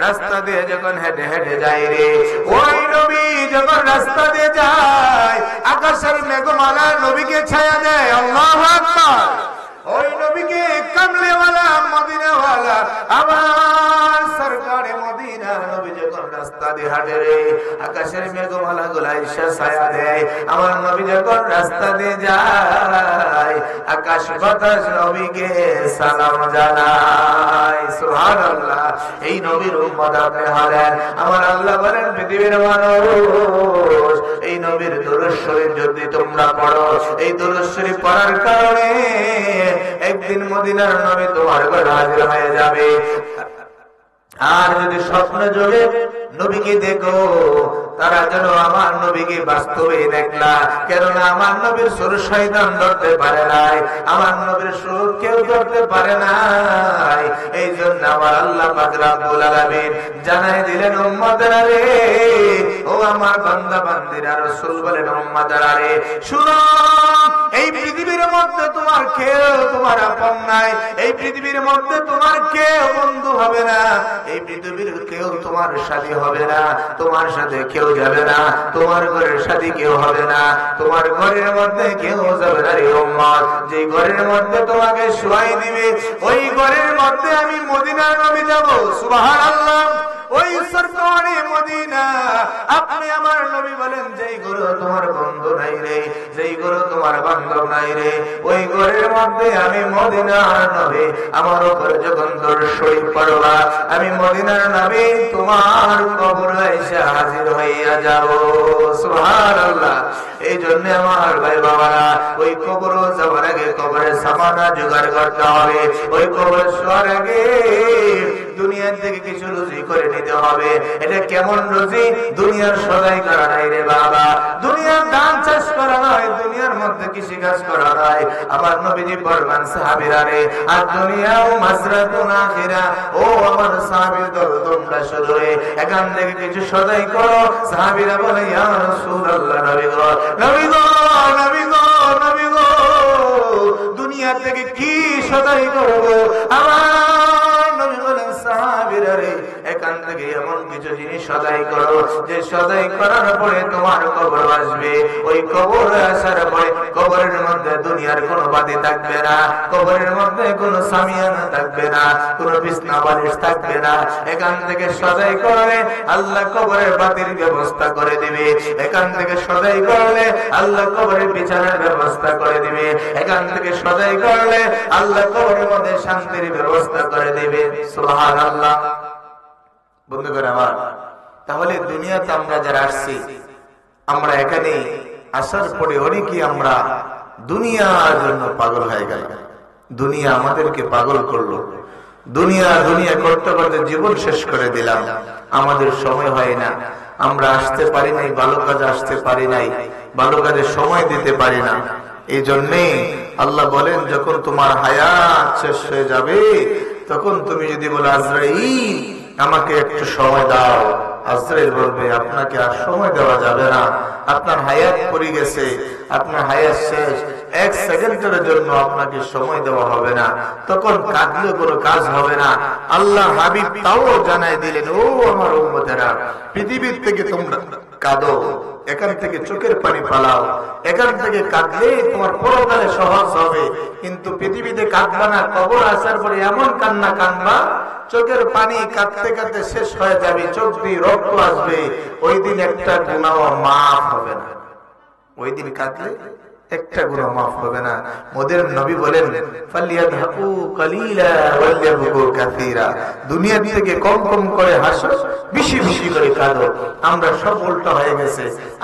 রাস্তা দিয়ে যখন হেঁটে হেঁটে যায় রে, ওই নবী যখন রাস্তা দিয়ে যায়, আকাশের মেঘমালা নবীকে ছায়া দেয়। আল্লাহু আকবার। ওই নবীকে কামলেওয়ালা মদিনাওয়ালা আমার সরকারে মদিনা নবী যখন রাস্তা দিয়ে হাঁটে রে, আকাশের মেঘমালা গুলা এসে ছায়া দেয়। আমার নবী যখন রাস্তা দিয়ে যায়, আকাশ বাতাস নবীকে সালাম জানায়। সুবহানাল্লাহ। এই নবীর উম্মত আপনি হলেন। আমার আল্লাহ বলেন পৃথিবীর মানুষ, এই নবীর দুরূদ শরীফ যদি তোমরা পড়ো, এই দুরূদ শরীফ পড়ার কারণে একদিন মদিনার নবী তোমার ঘরে হাজির হয়ে যাবে। আর যদি স্বপ্ন যোগে নবীকে দেখো, তারা যেন আমার নবীকে বাস্তবে দেখলা। কেননা আমার নবীর সুর শয়তান ধরতে পারে নাই, আমার নবীর সুর কেউ ধরতে পারে নাই। এই জন্য আমার আল্লাহ পাক রব্বুল আলামিন জানাই দিলেন উম্মতেরা রে, ও আমার বান্দা বান্দিরা, রাসূল বলেন উম্মতেরা রে শুনো, এই পৃথিবীর মধ্যে তোমার কেউ তোমার আপন নাই, এই পৃথিবীর মধ্যে তোমার কেউ বন্ধু হবে না, এই পৃথিবীর কেউ তোমার সাথী হবে না, তোমার সাথে কেউ যাবে না, তোমার ঘরের সাথে কেউ হবে না, তোমার ঘরের মধ্যে কেউ যাবে না রে উম্মত। যে ঘরের মধ্যে তোমাকে শোয়াই দিবে ওই ঘরের মধ্যে আমি মদিনার নবী যাব। সুবহানাল্লাহ। ওই সরকারে মদিনা, আপনি আমার নবী বলেন যেই ঘরে তোমার বন্ধু নাই রে, যেই ঘরে তোমার বান্ধব নাই রে, ওই ঘরের মধ্যে আমি মদিনার নবী আমার উপর যখন তোর শরীর পড়বা, আমি মদিনার নবী তোমার কবরে এসে হাজির হইয়া যাব। সুবহানাল্লাহ। এই জন্য আমার ভাই বাবারা, ওই কবরে যাওয়ার আগে কবরের সামানা জোগাড় করতে হবে। ওই কবরে শোয়ার আগে দুনিয়ার থেকে কিছু রুজি করে নিতে হবে। এটা কেমন রুজি? দুনিয়ার সদাই করা নাই রে বাবা, দুনিয়ার ধান চাষ করা নয়, দুনিয়ার মধ্যে কৃষি কাজ করা নয়। আমার নবীজি ফরমান সাহাবীরা রে, আর দুনিয়াও মাজরাতুন আখিরা, ও আমার সাহাবীর দল তোমরা শুধু এখান থেকে কিছু সদাই করো। সাহাবীরা বলে ইয়া রাসূলুল্লাহ, নবী গো, নবী গো, নবী গো, নবী গো, দুনিয়া থেকে কি সদাই করব? আমার নবী বলেন সাহাবীরা রে, এখান থেকে এমন কিছু জিনিস সদাই করো যে সদাই করার পরে তোমার কবর আসবে। ওই কবর আসার পরে কবরের মধ্যে দুনিয়ার কোনো বাতি থাকবে না, কবরের মধ্যে কোনো সামিয়ানা থাকবে না, কোনো বিছনা বালিশ থাকবে না। এখান থেকে সদাই করলে আল্লাহ কবরের বাতির ব্যবস্থা করে দিবে। এখান থেকে সদাই করলে আল্লাহ কবরের বিছানার ব্যবস্থা করে দিবে। এখান থেকে সদাই করলে আল্লাহ কবরের মধ্যে শান্তির ব্যবস্থা করে দিবে। সুবহানাল্লাহ। বন্ধুগণ আমার, তাহলে দুনিয়াতে আমরা যারা আসছি, আমরা এখানে আসার পরে অনেকেই আমরা দুনিয়ার জন্য পাগল হয়ে গেল। দুনিয়া আমাদেরকে পাগল করলো। দুনিয়া দুনিয়া করতে করতে জীবন শেষ করে দিলাম। আমাদের সময় হয় না, আমরা আসতে পারি নাই, ভালো কাজে আসতে পারি নাই, ভালো কাজে সময় দিতে পারি না। এই জন্যে আল্লাহ বলেন, যখন তোমার হায়াত শেষ হয়ে যাবে, তখন তুমি যদি বলো আজরাইল আমাকে একটু সময় দাও, আজরাইল বলবে আপনাকে আর সময় দেওয়া যাবে না, আপনার হায়াত পড়ে গেছে, আপনার হায়াত শেষ, এক সেকেন্ডের জন্য আপনাকে সময় দেওয়া হবে না। তখন কাঁদলে কোনো কাজ হবে না। আল্লাহ হাবিব তাও জানাই দিলেন, ও আমার উম্মতেরা, পৃথিবীর থেকে তোমরা কাঁদো, এখান থেকে চোখের পানি পালাও, এখান থেকে কাঁদলে তোমার পরকালে সহজ হবে। কিন্তু পৃথিবীতে কাঁদবা না, কবর আসার পরে এমন কান্না কাঁদবা, চোখের পানি কাঁদতে কাঁদতে শেষ হয়ে যাবে, চোখ দিয়ে রক্ত আসবে। ওই দিন একটা গুনাহ মাফ হবে না। ওই দিন কাঁদলে একটা গুনাহ মাফ হবে না। মোদের নবী বলেন, ফালিয়াদহাকু কালিলা ওয়ালিয়াবকু কাসীরা, দুনিয়া থেকে কম কম করে হাসো, বেশি বেশি করে কাঁদো। আমরা সব উল্টো হয়ে গেছে,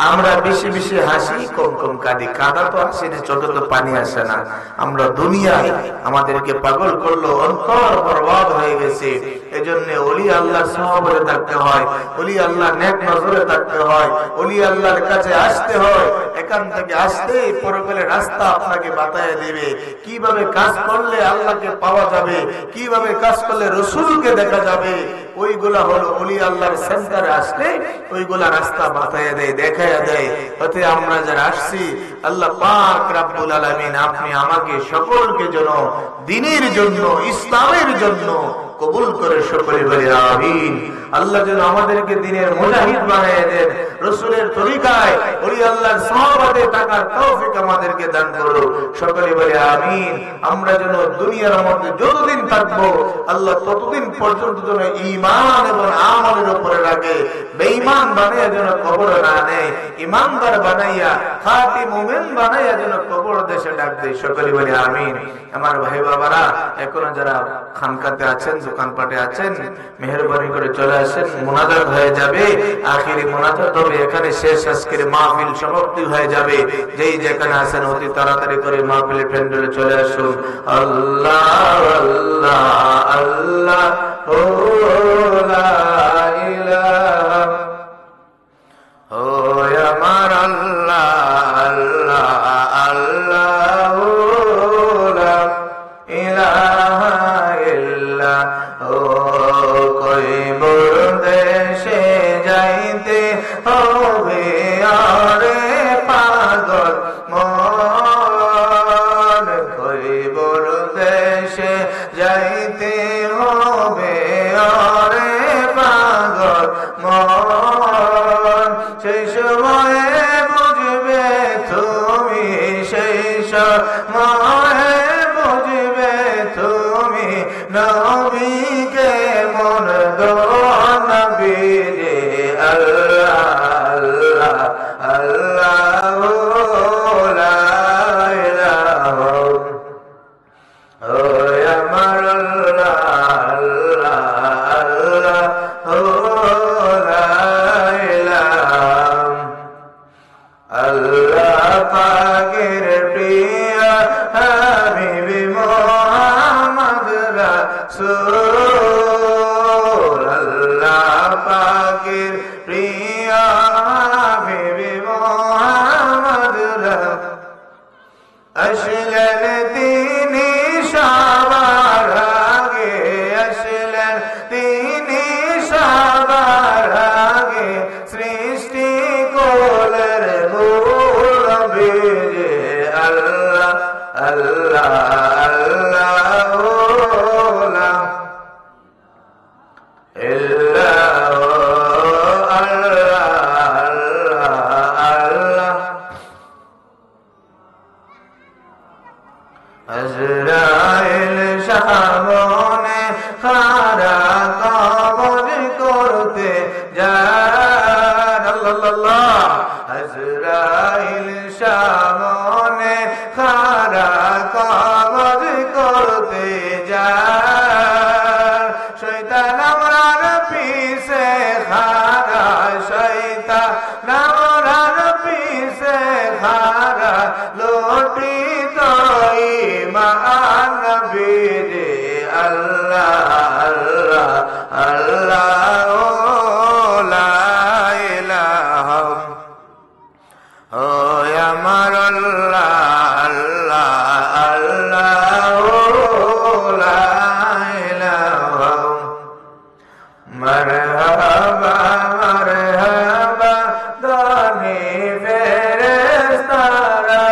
আমরা বেশি বেশি হাসি, কম কম কাঁদি। কাঁদা তো আসে না, চোখে তো পানি আসে না। আমরা দুনিয়ায় আমাদেরকে পাগল করলো, অন্তর বরবাদ হয়ে গেছে। এজন্য ওলি আল্লাহর সহবতে থাকতে হয়, ওলি আল্লাহর নেক নজরে থাকতে হয়, ওলি আল্লাহর কাছে আসতে হয়। এখান থেকে আসতে পরকালের রাস্তা আপনাকে বাতায় দেবে, কিভাবে কাজ করলে আল্লাহকে পাওয়া যাবে, কিভাবে কাজ করলে রাসূলকে দেখা যাবে। ওইগুলা হলো ওলি আল্লাহর সেন্টারে আসলে ওইগুলা রাস্তা বাতায় দেয়, দেখায় দেয়। তাতে আমরা যারা আসছি, আল্লাহ পাক রব্বুল আলামিন আপনি আমাকে সকলকে যেন দ্বীনের জন্য, ইসলামের জন্য কবুল করে সকলে বলে আমিন। আল্লাহ যেন আমাদেরকে দ্বীনের মুজাহিদ বানিয়ে দেন, রাসূলের তরিকায় ওলি আল্লাহর সাহাবাতে থাকার তৌফিক আমাদেরকে দান করুন, সকলে বলে আমিন। আমরা যেন দুনিয়ার মধ্যে যতদিন থাকবো, আল্লাহ ততদিন পর্যন্ত যেন ঈমান এবং আমলের উপরে রাখে, বেঈমান বানাইয়া যেন কবরে না নেয়, ঈমানদার বানাইয়া খাঁটি মুমিন বানাইয়া যেন কবর দেশে ডাক দেয়, সকলে বলে আমিন। আমার ভাই বাবারা, এখনো যারা খানকাতে আছেন, দোকানপাটে আছেন, মেহেরবানি করে চলে আসেন, মুনাজাত হয়ে যাবে, আখিরি মুনাজাত হবে, এখানে শেষ, আজকের মাহফিল সমাপ্তি হয়ে যাবে। যেই যেখানে আছেন অতি তাড়াতাড়ি করে মাহফিলের প্যান্ডেলে চলে আসুন। আল্লাহ আল্লাহ আল্লাহ, ও লা ইলাহা, ও আমার আল্লাহ আল্লাহ আল্লাহ, ও লা ইলাহা ইল্লা, ও কই দেশে যাইতে হবে আরে পাগল মন, কই দেশে যাইতে হবে আরে পাগল মন। মনে বুঝবে তুমি নবীকে মন দো নবী রে আল্লাহ আল্লাহ লা ইলাহা ও আমার আল্লাহ আল্লাহ আল্লাহ লা ইলাহা আল্লাহ পাকের প্রিয় হাবিবি মুহাম্মদ রাসূল আল্লাহ পাকের প্রিয় হাবিবি মুহাম্মদ রাসূল আসলেন তিনি সবার আগে আসলেন তিনি সবার আগে সৃষ্টি কোলের মূল নবী রে আল্লাহ আল্লাহ আল্লাহ লা ইল্লাল্লাহ আল্লাহ আল্লাহ আজরাইল সামনে খাড়া কবর করতে যায় আল্লাহ আজরাইল সামনে খাড়া কবর করতে যায় শয়তান আমরার পিছে খাড়া শয়তান আমরার পিছে খাড়া লোটি মান নবী রে আল্লাহ আল্লাহ আল্লাহ লা ইলাহা ও আমার আল্লাহ আল্লাহ আল্লাহ লা ইলাহা মারহাবা মারহাবা দানি ফেরেশতারা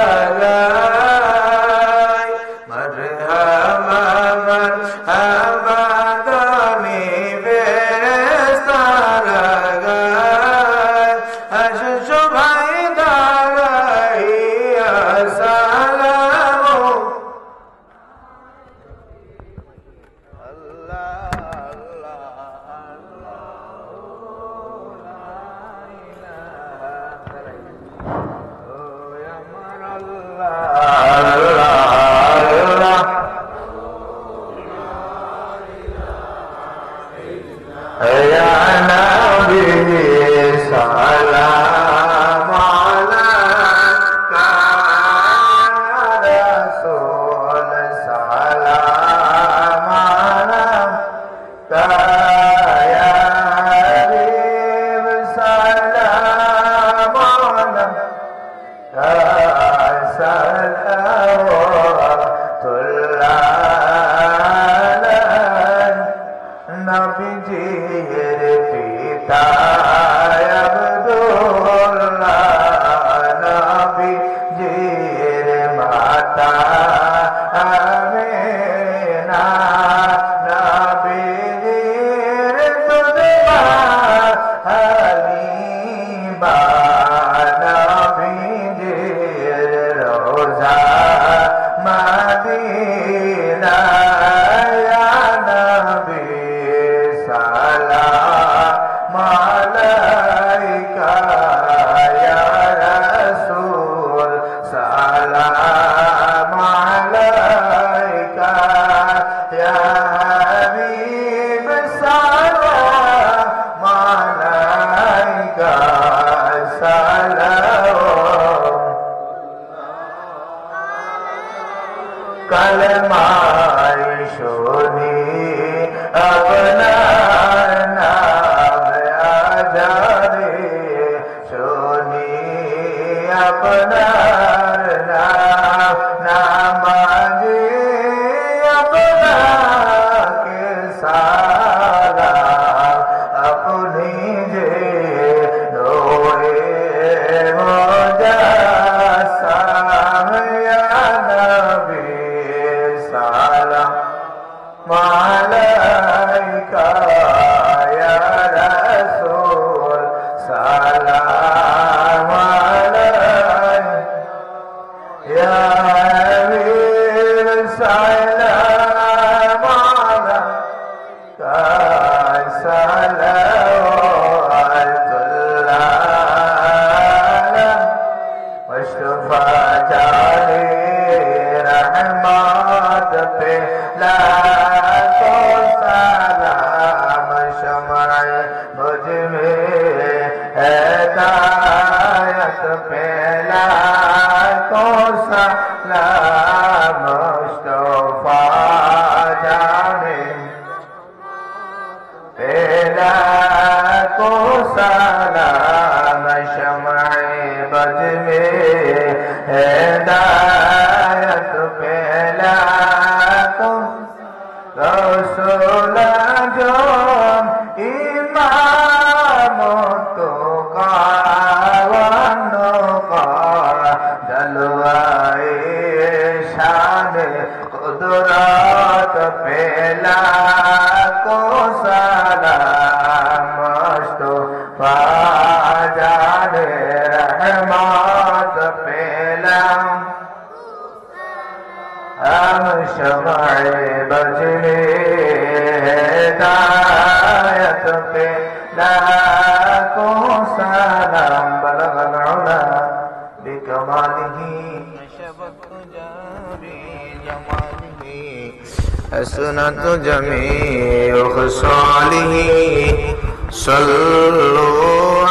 সালাম আলাইকা সালাওয়াতুল্লাহ মুস্তাফা জানে রহমত पे लाखों सलाम शमाए मुझ में हिदायत पे लाखों सलाम मुस्तफा जाने पे लाखों सलाम शमाए मुझ में हिदायत पे रसूल जो इमाम तो कावनो का जलवाए शान कुदरत पेला को सलाम मुस्तफा जाने रहमत पेला हम शमाए बजने हिदायत पे लाखों सलाम बलगल उला बिकमालिही शबत जाबी जमालिही हसनत जमीउ खसालिही सल्लु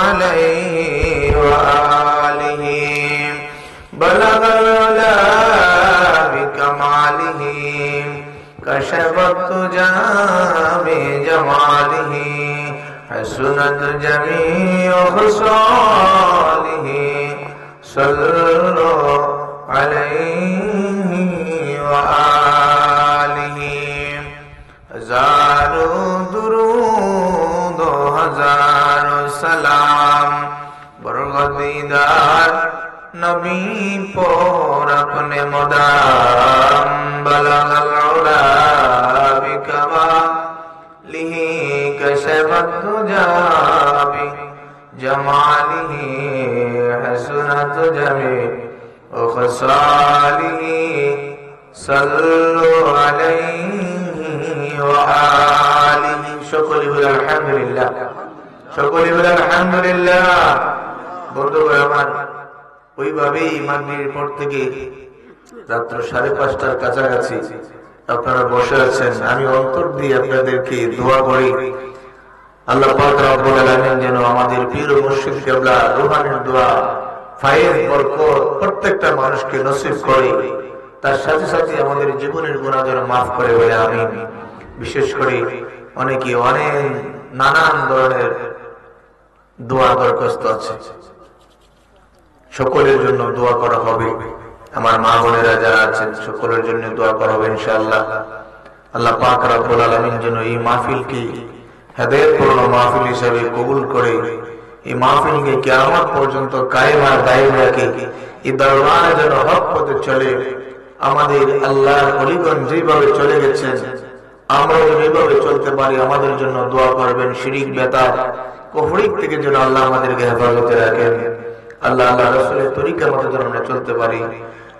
अलैहि व आलिही बलगल उला बिकमालिही कशफत जाबी जमालिही हसनत जमीउ खसालिही सल्लु अलैहि व आलिही हजारों दुरूद हजारों सलाम बरगदीदार नबी पर अपने मुदाम बलगल उला बिकमालिही कशफत जाबी जमालिही हसनत जमीउ खसालिही सल्लु अलैहि व आलिही সকলে বলে আলহামদুলিল্লাহ সকলে বলে আলহামদুলিল্লাহ বন্ধুগণ আমার ওইভাবেই মাগরিবের পর থেকে রাত্র 5:30টার কাছাকাছি আপনারা বসে আছেন আমি অন্তর দিয়ে আপনাদেরকে দোয়া করি আল্লাহ পাক রব্বুল আলামিন যেন আমাদের পীর মুর্শিদ কিবলা রূহানি দোয়া ফায়েজ বরকত প্রত্যেকটা মানুষকে নসিব করে তার সাথে সাথে আমাদের জীবনের গুনাহ যেন maaf করে বলে আমিন বিশেষ করে অনেকে অনেক নানান ধরনের দোয়া দরখাস্ত আছে সকলের জন্য দোয়া করা হবে আমার মা বোনেরা যারা আছেন সকলের জন্য দোয়া করা হবে ইনশাআল্লাহ আল্লাহ পাক রব্বুল আলামিন যেন এই মাহফিলকে হেদায়েতপূর্ণ মাহফিল হিসেবে কবুল করে এই মাহফিলকে কিয়ামত পর্যন্ত কায়েম আর দায়েম রাখে এই দরবারে যেন হক পথে চলে আমাদের আল্লাহর ওলিগণ যেভাবে চলে গেছেন আমরা যেভাবে চলতে পারি আমাদের জন্য দোয়া করবেন শিরক বেদাত কুফর থেকে যেন আল্লাহ আমাদেরকে হেফাজতে রাখেন আল্লাহ আল্লাহ রাসূলের তরিকা মতো যেন আমরা চলতে পারি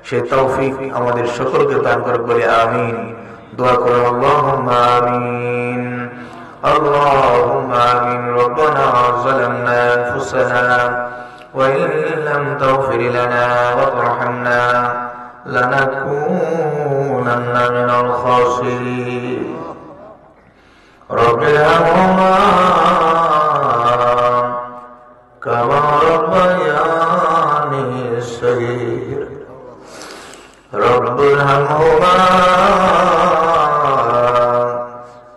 সেই তৌফিক আমাদের সকলকে দান করুন বলে আমিন দোয়া করুন আল্লাহুম্মা আমিন اللهم آمين ربنا ظلمنا أنفسنا وإن لم تغفر لنا وترحمنا لنكونن من الخاسرين رب ارحمهما كما ربياني صغيرا رب ارحمهما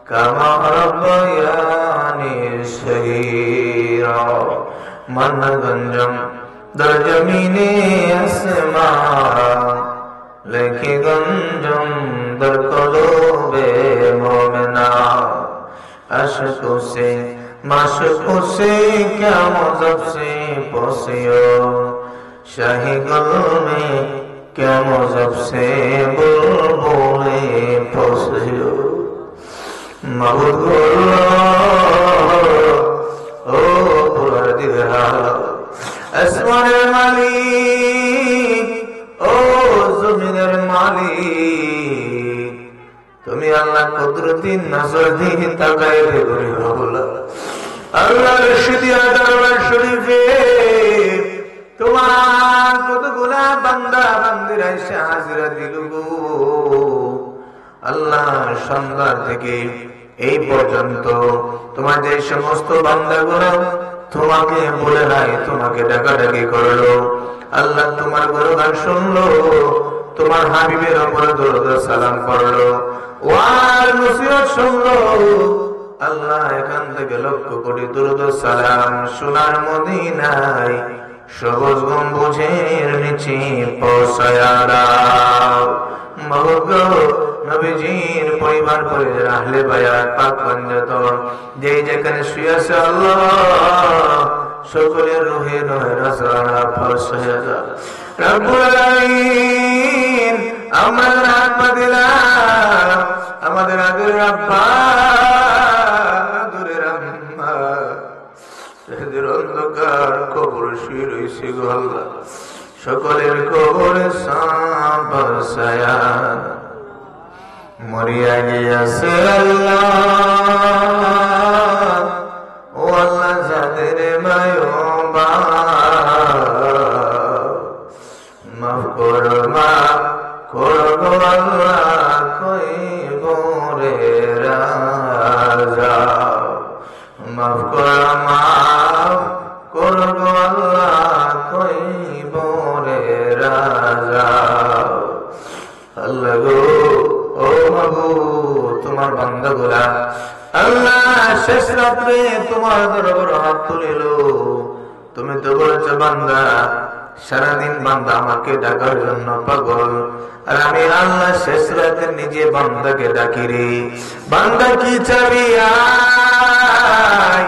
كما ربياني صغيرا من गंजम दर जमीने आसमा लेके गंजम दर कलोबे मोमिना अशकों से माशकों से क्या मज़हब से पोसियो शाही गल में क्या मज़हब से बुलबुले पोसियो महबूब ओ पुरदिगार আসমানের মালিক ও জমিনের মালিক তুমি আল্লাহ কুদরতি নজর দিয়ে তাকায় দেখবে বাবুলা আল্লাহ রশিদিয়া দরবার শরীফে তোমার কতগুলা বান্দা বান্দিরা এসে হাজিরা দিল গো আল্লাহ। সন্ধ্যা থেকে এই পর্যন্ত তোমার যে সমস্ত বান্দাগুলো তোমাকে বলে নাই, তোমাকে ডাকাডাকি করলো, আল্লাহ তোমার গুণগান শুনলো, তোমার হাবিবের উপর দরুদ সালাম করলো, ওয়ার নসিহত শুনলো, আল্লাহ এখান থেকে লক্ষ কোটি দরুদ সালাম সোনার মদিনায় সবুজ গম্বুজের নিচে পৌঁছায়া দাও। মহগো নবীজির পরিবার পরিজন আহলে বায়াত পাক পাঞ্জাতন যে যেখানে শুয়ে আছে আল্লাহ সকলের রুহে রহে রাসূলুল্লাহ পৌঁছায়া দাও। রব্বুল আলামিন আমরা হাত দিলাম আমাদের আদরের আব্বা আদরের আম্মা এদের অন্ধকার কবর শুয়ে রয়েছে গো আল্লাহ, সকলের কবরে সায়া মরিয়া গিয়াছে আল্লাহ। ও আল্লাহ যাদের মায়োবা মাফ করো, মাফ করো গো আল্লাহ, কই গোরে রাজা মাফ করো, মাফ করো গো আল্লাহ, কই গোরে রাজা। আল্লাহ গো ও মাবুদ তোমার বান্দাগুলা আল্লাহ শেষ রাত্রে তোমার দরবারে হাত তুলিল। তুমি তো বলেছ বান্দা সারাদিন বান্দা আমাকে ডাকার জন্য পাগল, আর আমি আল্লাহ শেষ রাতে নিজে বান্দাকে ডাকি রে। বান্দা কি চাবি আয়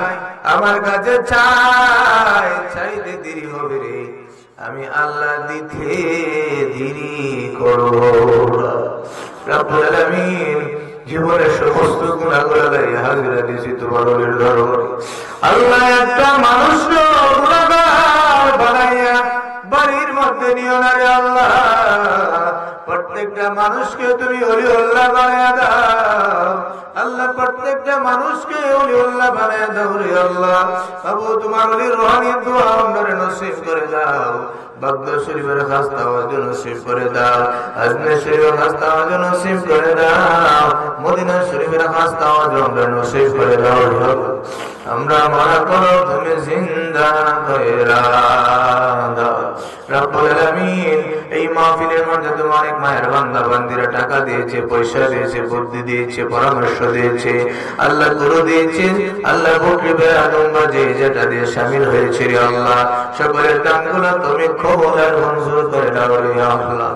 আমার কাছে চাই, চাইতে দেরি হবে রে, আমি আল্লাহ দিতে দেরি করব। রব্বুল আলামিন জীবনের সমস্ত গুনাহগুলো হাজিরা দিয়েছি তোমার ওলির দরবারে। আল্লাহ একটা মানুষ গুনাহগার বানাইয়া বাড়ির মধ্যে নিও না রে আল্লাহ, প্রত্যেকটা মানুষকে তুমি ওলিউল্লাহ বানায়া দাও আল্লাহ, প্রত্যেকটা মানুষকে ওলিউল্লাহ বানায়া দাও রে আল্লাহ। বাবু তোমার ওলির রুহানিয়ত দোয়া আমাদের নসিব করে দাও, বাগদাদ শরীফের খাস তাওয়াজ নসিব করে দাও, আজমির শরীফের খাস তাওয়াজ নসিব করে দাও, মদিনা শরীফের খাস তাওয়াজ আমাদের নসিব করে দাও। আমরা মারা করো তুমি জিন্দা কইরা দাও। রব্বুল আলামিন এই মাহফিলের মধ্যে তোমার অনেক মায়ের বান্দা বান্দিরা টাকা দিয়েছে, পয়সা দিয়েছে, বুদ্ধি দিয়েছে, পরামর্শ দিয়েছে, আল্লাহ গুরু দিয়েছে, আল্লাহ বকরি বেআদম বাজে যেটা দিয়ে শামিল হয়েছে রে আল্লাহ, সকলের দানগুলো তুমি কবুল আর মঞ্জুর করে দাও রে আল্লাহ।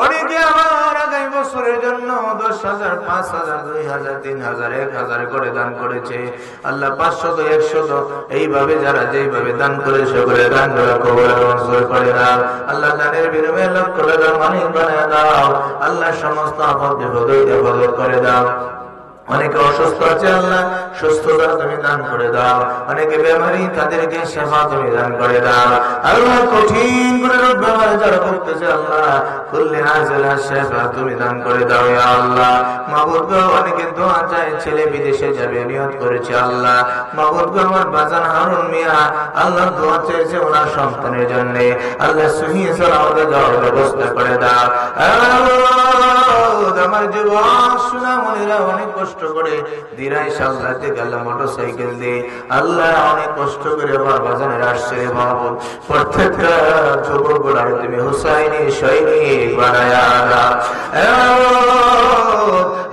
অনেকে আমার আগামী বছরের জন্য 10,000, 5,000, 2,000, 3,000, 1,000 করে দান করেছে আল্লাহ, 500, 100 এইভাবে যারা যেইভাবে দান করে সকলে দানগুলো কবুল আর মঞ্জুর করে দাও আল্লাহ। দানের বিনিময়ে লক্ষ টাকার মালিক বানিয়ে দাও আল্লাহ, সমস্ত আপদ বিপদ হেফাজত করে দাও। অনেকে অসুস্থ আছে আল্লাহ, সুস্থতা তুমি দান করে দাও, অনেকে বেমারি তাদেরকে সেবা তুমি দান করে দাও আল্লাহ, কঠিন করে রোগ বেমারি যারা করতেছে আল্লাহ কুল্লি হাজিলা সেবা তুমি দান করে দাও ইয়া আল্লাহ। মাবুদ গো অনেকে দোয়া চায়, ছেলে বিদেশে যাবে নিয়ত করেছে আল্লাহ, মাবুদ গো আমার বাজান হারুন মিয়া আল্লাহ দোয়া চেয়েছে ওনার সন্তানের জন্য আল্লাহ, সহি সালামতে যাওয়ার ব্যবস্থা করে দাও আল্লাহ। আমার যুবক সুনামণিরা অনেক কষ্ট করে দিরাই সামলাতে গেল মোটরসাইকেল দিয়ে আল্লাহ, অনেক কষ্ট করে আমার বাজানের আসছে রে বাবু, প্রত্যেকটা যুবক গোড়ায় তুমি হুসাইনি সৈনিক বানায়া দাও।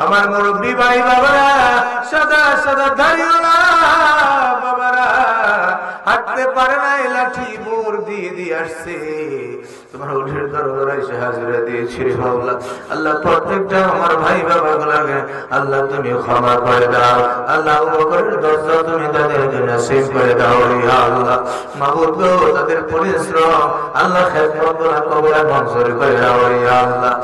আমার মুরব্বী ভাই বাবারা, সাদা সাদা দাড়িওয়ালা বাবারা, হাঁটতে পারে না, লাঠি বোর দিয়ে দিয়ে আসছে তোমার ওঠের দরবারে এসে হাজিরা দিয়েছি রে বাবলা আল্লাহ। প্রত্যেকটা আমার ভাই বাবা গুলাকে আল্লাহ তুমি ক্ষমা করে দাও আল্লাহ, উপকারের দরজা তুমি তাদেরকে নসিব করে দাও রে আল্লাহ। মাবুদ গো তাদের পরিশ্রম আল্লাহ খেদমত গুলা কবুল মঞ্জুর করে দাও রে আল্লাহ।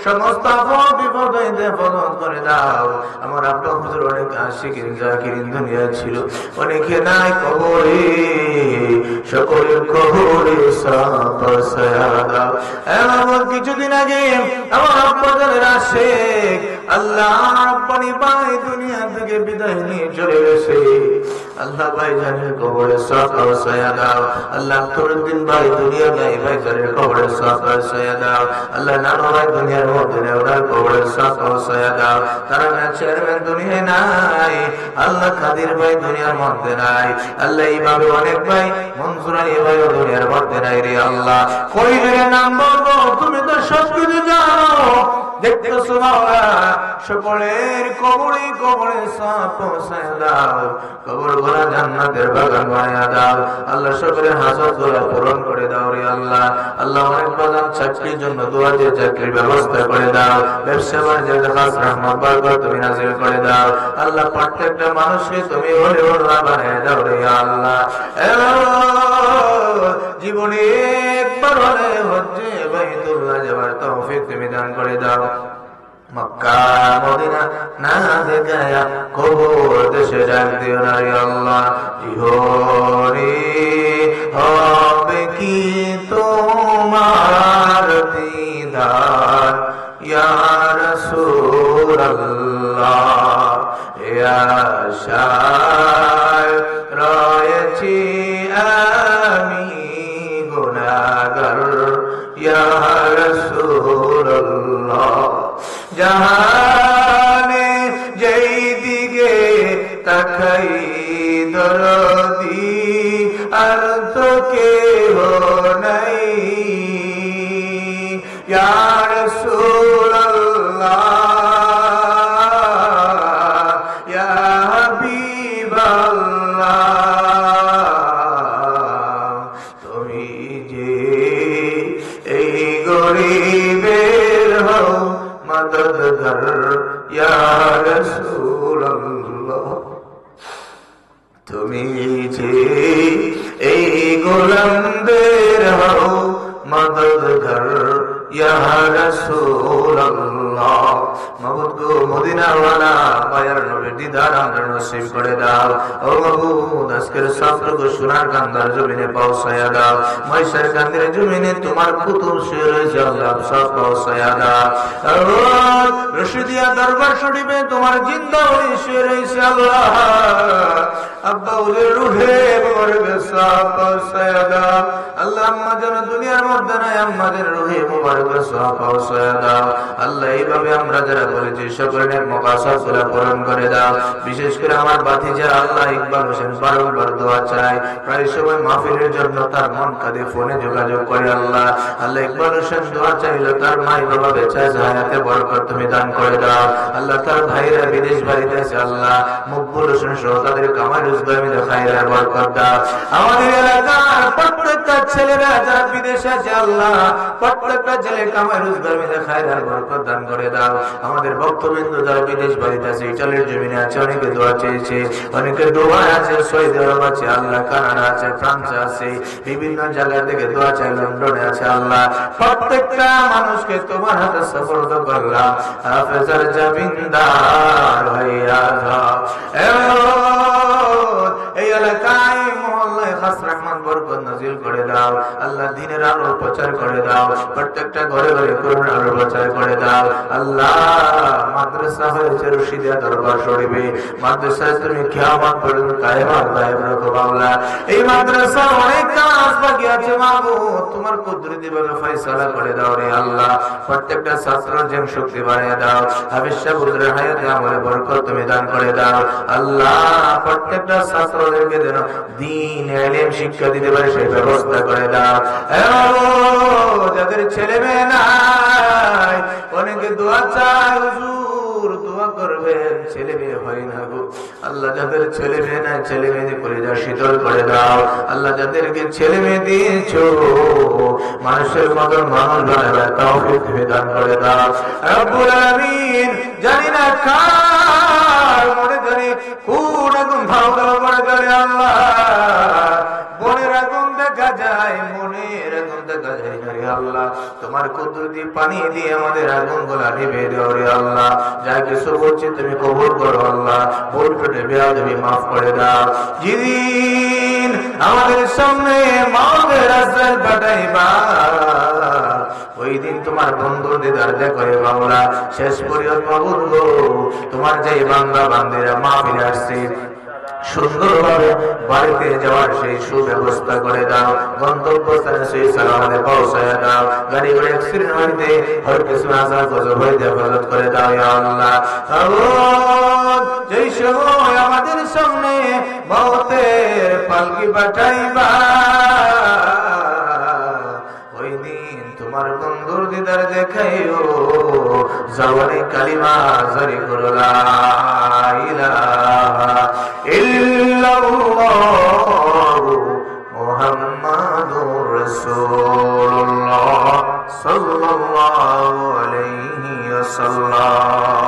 সমস্ত আপদ বিপদ হইতে হেফাজত করে দাও। আমার আব্বা হুজুর অনেক আশিকিন জাকিরিন দুনিয়া ছিল, অনেকে নাই কবরে, সকলের কবরে সাফ সায়া দাও। এমন কিছুদিন আগে আমার আব্বা জানের আশিক আল্লাহ রাব্বানি ভাই দুনিয়া থেকে বিদায় নিয়ে চলে গেছে। আল্লাহ ভাই জানের কবরে সাফ সায়া দাও। আল্লাহ আখতারউদ্দিন ভাই দুনিয়া নাই, ভাই জানের কবরে সাফ সায়া দাও। আল্লাহ নানু ভাই দুনিয়ার মধ্যে নেই, ওনার কবরে সাফ সায়া দাও। তারা না চেয়ারম্যান দুনিয়ায় নাই, আল্লাহ খাদির ভাই দুনিয়ার মধ্যে নাই। আল্লাহ এইভাবে অনেক ভাই, মনসুর আলী ভাইও দুনিয়ার মধ্যে নাই রে আল্লাহ। কয়জনের নাম বলবো, তুমি তো সবকিছু জানো, দেখতেছো মাওলা। সকলের কবরে কবরে সাফ সায়া দাও, কবর গুলা জান্নাতের বাগান বানায়া দাও। আল্লাহ সকলের হাজত গুলা পূরণ করে দাও রে আল্লাহ। আল্লাহ অনেক বাজার চাকরির জন্য দোয়া দিয়ে চাকরির ব্যবস্থা করে দাও। ব্যবসা বাণিজ্যের খাস রহমত বরকত তুমি নাযিল করে দাও। আল্লাহ প্রত্যেকটা মানুষকে তুমি ওরে ওরা বানায় দাও রে আল্লাহ। জীবনে একবার হলে হজ্জে বাইতুল্লাহ যাওয়ার তৌফিক তুমি দান করে দাও। মক্কা মদিনা না দেখায়া কবর দেশে ডাক দিও না রে আল্লাহ। ইহরে হবে কি তোমার দিদার ইয়া রাসূলুল্লাহ, ইয়া আশায় রয়েছি আমি গুনাহগার ইয়া রাসূলুল্লাহ। জাহানে যেই দিকে তাকাই দরদি আর তো কেহ নাই ইয়া রাসূলুল্লাহ, ইয়া হাবিবাল্লাহ। তুমি যে এই গরিবের হও মদদগার ইয়া রাসূলুল্লাহ। তুমি যে এই গোলামদের হও মদদগার ইয়া রাসূলুল্লাহ। মাবুদ গো মদিনাওয়ালা মায়ার নবীর দিদার আমরা নসিব করে দাও। ও মাবুদ আজকের সবটুকু সোনার কান্দার জমিনে পৌঁছায়া দাও। মহিষের কান্দের জমিনে তোমার কুতুব শুয়ে রয়েছে আল্লাহ, সব পৌঁছায়া দাও। রশিদিয়া দরবার শরীফে তোমার জিন্দা ওলি শুয়ে রয়েছে আল্লাহ। আব্বা ওদের রুহে মুবারকে সব পৌঁছায়া দাও আল্লাহ। আম্মা যেন দুনিয়ার মধ্যে নাই, আম্মাদের রুহে মুবারকে সব পৌঁছায়া দাও আল্লাহ। এইভাবে আমরা যারা বলেছি সকলের মুকাসাদগুলো পূরণ করে দাও। বিশেষ করে আমার ভাতিজা আল্লাহ ইকবাল হোসেন বারবার দোয়া চায়, প্রায় সময় মাহফিলের জন্য তার মন কাঁদে, ফোনে যোগাযোগ করে আল্লাহ। আল্লাহ ইকবাল হোসেন দোয়া চাইলো, তার মাই বাবা বেঁচে আছে, হায়াতে বরকত তুমি দান করে দাও আল্লাহ। তার ভাইরা বিদেশ বাড়িতে আছে আল্লাহ, মকবুল হোসেন সহ তাদের কামাই রোজগার মিলে খায়রা বরকত দাও। আমাদের এলাকার প্রত্যেকটা ছেলেরা যারা বিদেশে আছে আল্লাহ, প্রত্যেকটা ছেলে কামাই রোজগার মিলে খায়রা বরকত দান করে দাও। আমাদের ভক্তবৃন্দ যারা বিদেশ বাড়িতে আছে, ইটালির জমিনে আছে, অনেকে দোয়া চেয়েছে, অনেকে দোয়া আছে, সৌদি আরব আছে আল্লাহ, কানাডা আছে, ফ্রান্সে আছে, বিভিন্ন জায়গা থেকে দোয়া চাই, লন্ডনে আছে আল্লাহ। প্রত্যেকটা মানুষকে তোমার হাতে সুপর্দ করলাম, হাফেজার জামিনদার হইয়া যাও। এই এলাকায় মহল্লায় খাস রহমত বরকত নাযিল করে দাও আল্লাহ। দ্বীনের আলো প্রচার করে দাও, প্রত্যেকটা ঘরে ঘরে করুণার আলো প্রচার করে দাও আল্লাহ। মাদ্রাসা হয়েছে রশিদিয়া দরবার শরীফে, মাদ্রাসায় তুমি কিয়ামত পর্যন্ত কায়েম আর দায়েম রাখো মাওলা। এই মাদ্রাসা অনেক কাজ বাকি আছে মাবুদ, তোমার কুদরতি ভাবে ফয়সালা করে দাও রে আল্লাহ। প্রত্যেকটা ছাত্রের যেন শক্তি বাড়িয়ে দাও, হাফেজ সাহেব হুজুরের হায়াতে আমলে বরকত তুমি দান করে দাও আল্লাহ। প্রত্যেকটা ছাত্রদেরকে যেন দ্বীন ইলম শিক্ষা দিতে পারে সেই ব্যবস্থা করে দাও। যাদের ছেলে মেয়ে নাই, অনেকে দোয়া চায় হুজুর, দোয়া করবেন, ছেলে মেয়ে হয় না গো আল্লাহ। যাদের ছেলে মেয়ে নাই, ছেলে মেয়ে করে যা শীতল করে দাও আল্লাহ। যাদেরকে ছেলে মেয়ে দিয়েছো, মানুষের মতন মানুষ বানাবার তৌফিক তুমি দান করে দাও রব্বুল আলামিন। জানি না কার মনে জানি কোন আগুন ভালো করে আল্লাহ, মনের আগুন দেখা যায়, মনের আগুন দেখা যায় না রে আল্লাহ। তোমার কুদরতি পানি দিয়ে আমাদের আগুন গুলা নিভে দাও রে আল্লাহ। যা কিছু বলছি তুমি কবুল করো আল্লাহ, ভুল ত্রুটি বেয়াদবি মাফ করে দাও। যেদিন আমাদের সামনে মওতের রাস্তায় পাঠাইবা, ওই দিন তোমার বন্ধুর দিদার দেখে মাওলা। শেষ পর্যন্ত মাবুদ গো, তোমার যেই বান্দা বান্দিরা মাহফিলে আসছে সুন্দরভাবে বাড়িতে যাওয়ার সেই সুব্যবস্থা করে দাও। গন্তব্যস্থানে সেই সালামতে পৌঁছায় দাও। গাড়ি ঘোড়া অ্যাক্সিডেন্ট হইতে হয়তো কিছু আসার গজব হইতে হেফাজত করে দাও ইয়া আল্লাহ। যেই সময় আমাদের সামনে মওতের পালকি পাঠাইবা, ওই দিন তোমার বন্ধুর দিদার দেখাইও। জবানে কালিমা জারি করো লা ইলাহা ইল্লাল্লাহু মুহাম্মাদুর রাসূলুল্লাহ সাল্লাল্লাহু আলাইহি ওয়াসাল্লাম।